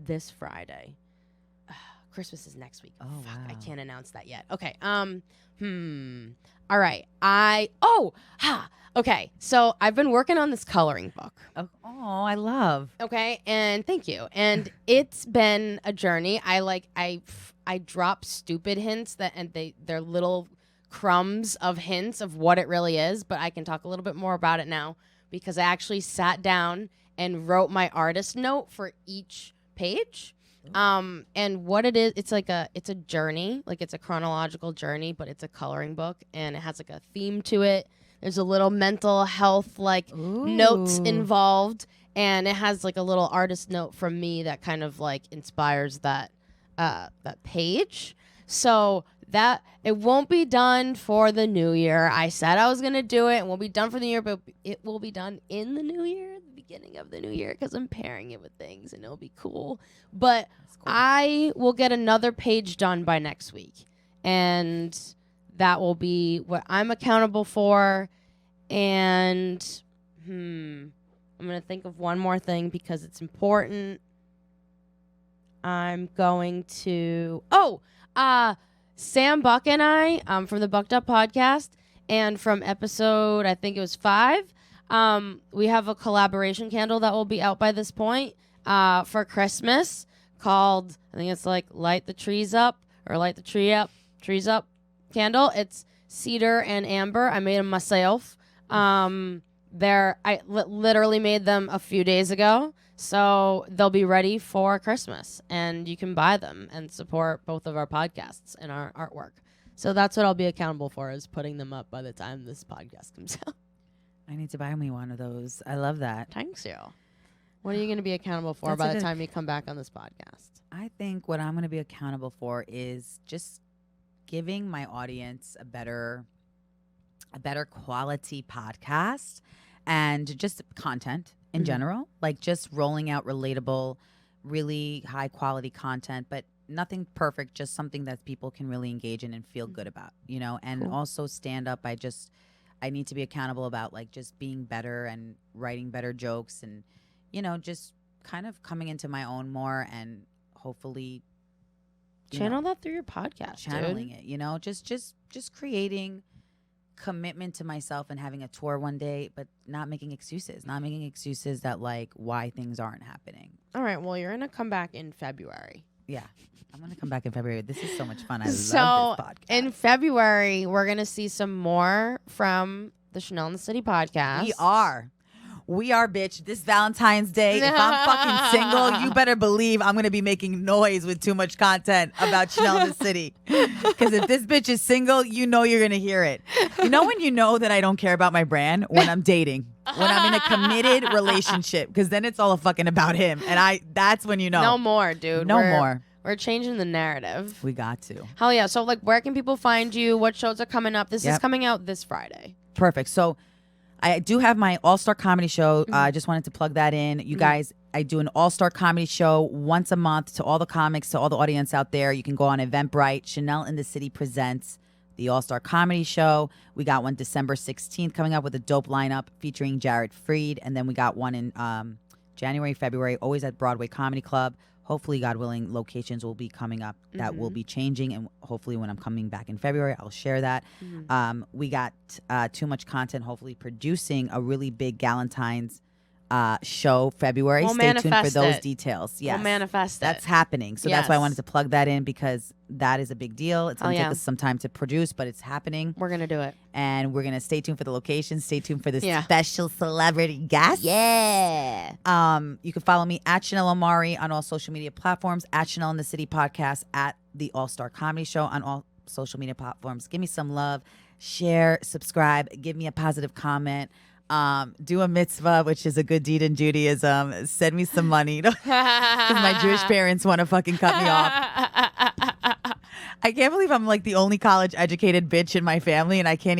Speaker 3: this Friday. Christmas is next week.
Speaker 4: Oh,
Speaker 3: fuck,
Speaker 4: wow.
Speaker 3: I can't announce that yet. Okay. All right. Okay. So I've been working on this coloring book.
Speaker 4: Oh, I love.
Speaker 3: Okay, and thank you. And it's been a journey. I drop stupid hints they're little crumbs of hints of what it really is, but I can talk a little bit more about it now because I actually sat down and wrote my artist note for each page. And what it is, it's a journey, like it's a chronological journey, but it's a coloring book and it has like a theme to it. There's a little mental health notes involved, and it has like a little artist note from me that kind of like inspires that page. So that it won't be done for the new year. I said I was gonna do it. It won't be done for the year, but it will be done in the new year, the beginning of the new year, because I'm pairing it with things, and it'll be cool. But I will get another page done by next week, and that will be what I'm accountable for. And I'm gonna think of one more thing because it's important. I'm going to Sam Buck and I, from the Bucked Up podcast, and from episode, I think it was 5, we have a collaboration candle that will be out by this point for Christmas called, I think it's like Light the Trees Up, or Light the Trees Up candle. It's cedar and amber. I made them myself. I literally made them a few days ago. So they'll be ready for Christmas, and you can buy them and support both of our podcasts and our artwork. So that's what I'll be accountable for, is putting them up by the time this podcast comes out.
Speaker 4: I need to buy me one of those. I love that.
Speaker 3: Thanks, you. What are you going to be accountable for by the time you come back on this podcast?
Speaker 4: I think what I'm going to be accountable for is just giving my audience a better quality podcast and just content in general, like just rolling out relatable, really high quality content, but nothing perfect, just something that people can really engage in and feel good about, and also stand up. I need to be accountable about like just being better and writing better jokes and, just kind of coming into my own more and hopefully
Speaker 3: channel that through your podcast,
Speaker 4: channeling it, just creating commitment to myself and having a tour one day, but not making excuses that like why things aren't happening.
Speaker 3: All right, well, you're gonna come back in February.
Speaker 4: Yeah, I'm gonna come back in February. This is so much fun. I love this podcast.
Speaker 3: In February, we're gonna see some more from the Chanel in the City podcast.
Speaker 4: We are, bitch. This Valentine's Day, if I'm fucking single, you better believe I'm going to be making noise with too much content about Chanel in the City. Because if this bitch is single, you're going to hear it. When you know that I don't care about my brand? When I'm dating. When I'm in a committed relationship. Because then it's all fucking about him. And that's when you know.
Speaker 3: No more, dude.
Speaker 4: No more.
Speaker 3: We're changing the narrative.
Speaker 4: We got to.
Speaker 3: Hell yeah. So, like, where can people find you? What shows are coming up? This
Speaker 4: Yep.
Speaker 3: is coming out this Friday.
Speaker 4: Perfect. So I do have my All-Star Comedy Show. I just wanted to plug that in. You guys, I do an All-Star Comedy Show once a month to all the comics, to all the audience out there. You can go on Eventbrite. Chanel in the City presents the All-Star Comedy Show. We got one December 16th coming up with a dope lineup featuring Jared Freed. And then we got one in January, February, always at Broadway Comedy Club. Hopefully, God willing, locations will be coming up that will be changing. And hopefully when I'm coming back in February, I'll share that. We got Too Much Content, hopefully producing a really big Galentine's show February.
Speaker 3: We'll
Speaker 4: Stay tuned for
Speaker 3: manifest
Speaker 4: those
Speaker 3: it.
Speaker 4: details. Yes.
Speaker 3: We'll manifest
Speaker 4: That's
Speaker 3: it.
Speaker 4: happening. So that's why I
Speaker 3: Yes.
Speaker 4: wanted to plug that in, because that is a big deal. It's going to
Speaker 3: yeah.
Speaker 4: take us some time to produce, but it's happening.
Speaker 3: We're going to do it.
Speaker 4: And we're going to stay tuned for the location. Stay tuned for this
Speaker 3: Yeah.
Speaker 4: special celebrity guest.
Speaker 3: Yeah.
Speaker 4: You can follow me at Chanel Omari on all social media platforms, at Chanel in the City Podcast, at the All-Star Comedy Show on all social media platforms. Give me some love. Share, subscribe, give me a positive comment. Do a mitzvah, which is a good deed in Judaism. Send me some money because my Jewish parents want to fucking cut me off. I can't believe I'm like the only college educated bitch in my family, and I don't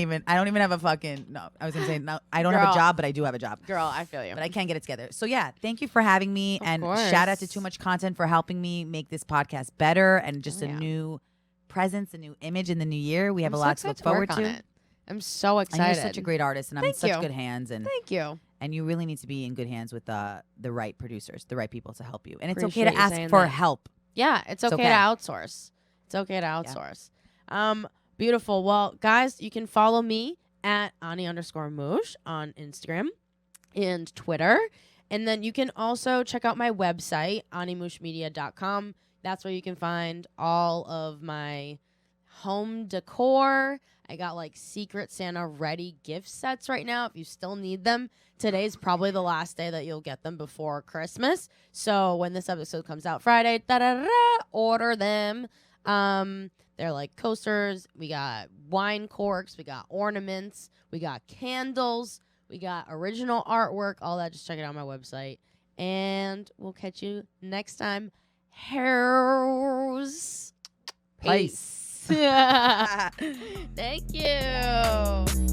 Speaker 4: even have a fucking, no, I was gonna say, no, I don't have
Speaker 3: Girl.
Speaker 4: a job, but I do have a job.
Speaker 3: Girl, I feel you.
Speaker 4: But I can't get it together. So yeah, thank you for having me. And
Speaker 3: course.
Speaker 4: shout out to Too Much Content for helping me make this podcast better and just
Speaker 3: Oh,
Speaker 4: a
Speaker 3: yeah.
Speaker 4: new presence, a new image in the new year. We have
Speaker 3: I'm
Speaker 4: a
Speaker 3: so
Speaker 4: lot to look
Speaker 3: excited
Speaker 4: forward
Speaker 3: work
Speaker 4: to.
Speaker 3: on it. I'm so
Speaker 4: And
Speaker 3: excited.
Speaker 4: you're such a great artist, and I'm in
Speaker 3: Thank
Speaker 4: such
Speaker 3: you.
Speaker 4: good hands. And
Speaker 3: Thank you.
Speaker 4: and you really need to be in good hands with the right producers, the right people to help you. And it's
Speaker 3: Appreciate
Speaker 4: okay to
Speaker 3: you
Speaker 4: ask
Speaker 3: saying
Speaker 4: for
Speaker 3: that.
Speaker 4: help.
Speaker 3: Yeah, it's okay,
Speaker 4: okay.
Speaker 3: to outsource. It's okay to outsource. Beautiful. Well, guys, you can follow me at Ani_Moush on Instagram and Twitter. And then you can also check out my website, animoushmedia.com. That's where you can find all of my home decor. I got like Secret Santa ready gift sets right now if you still need them. Today's probably the last day that you'll get them before Christmas. So when this episode comes out Friday, order them. They're like coasters. We got wine corks. We got ornaments. We got candles. We got original artwork. All that. Just check it out on my website. And we'll catch you next time. Peace. Thank you.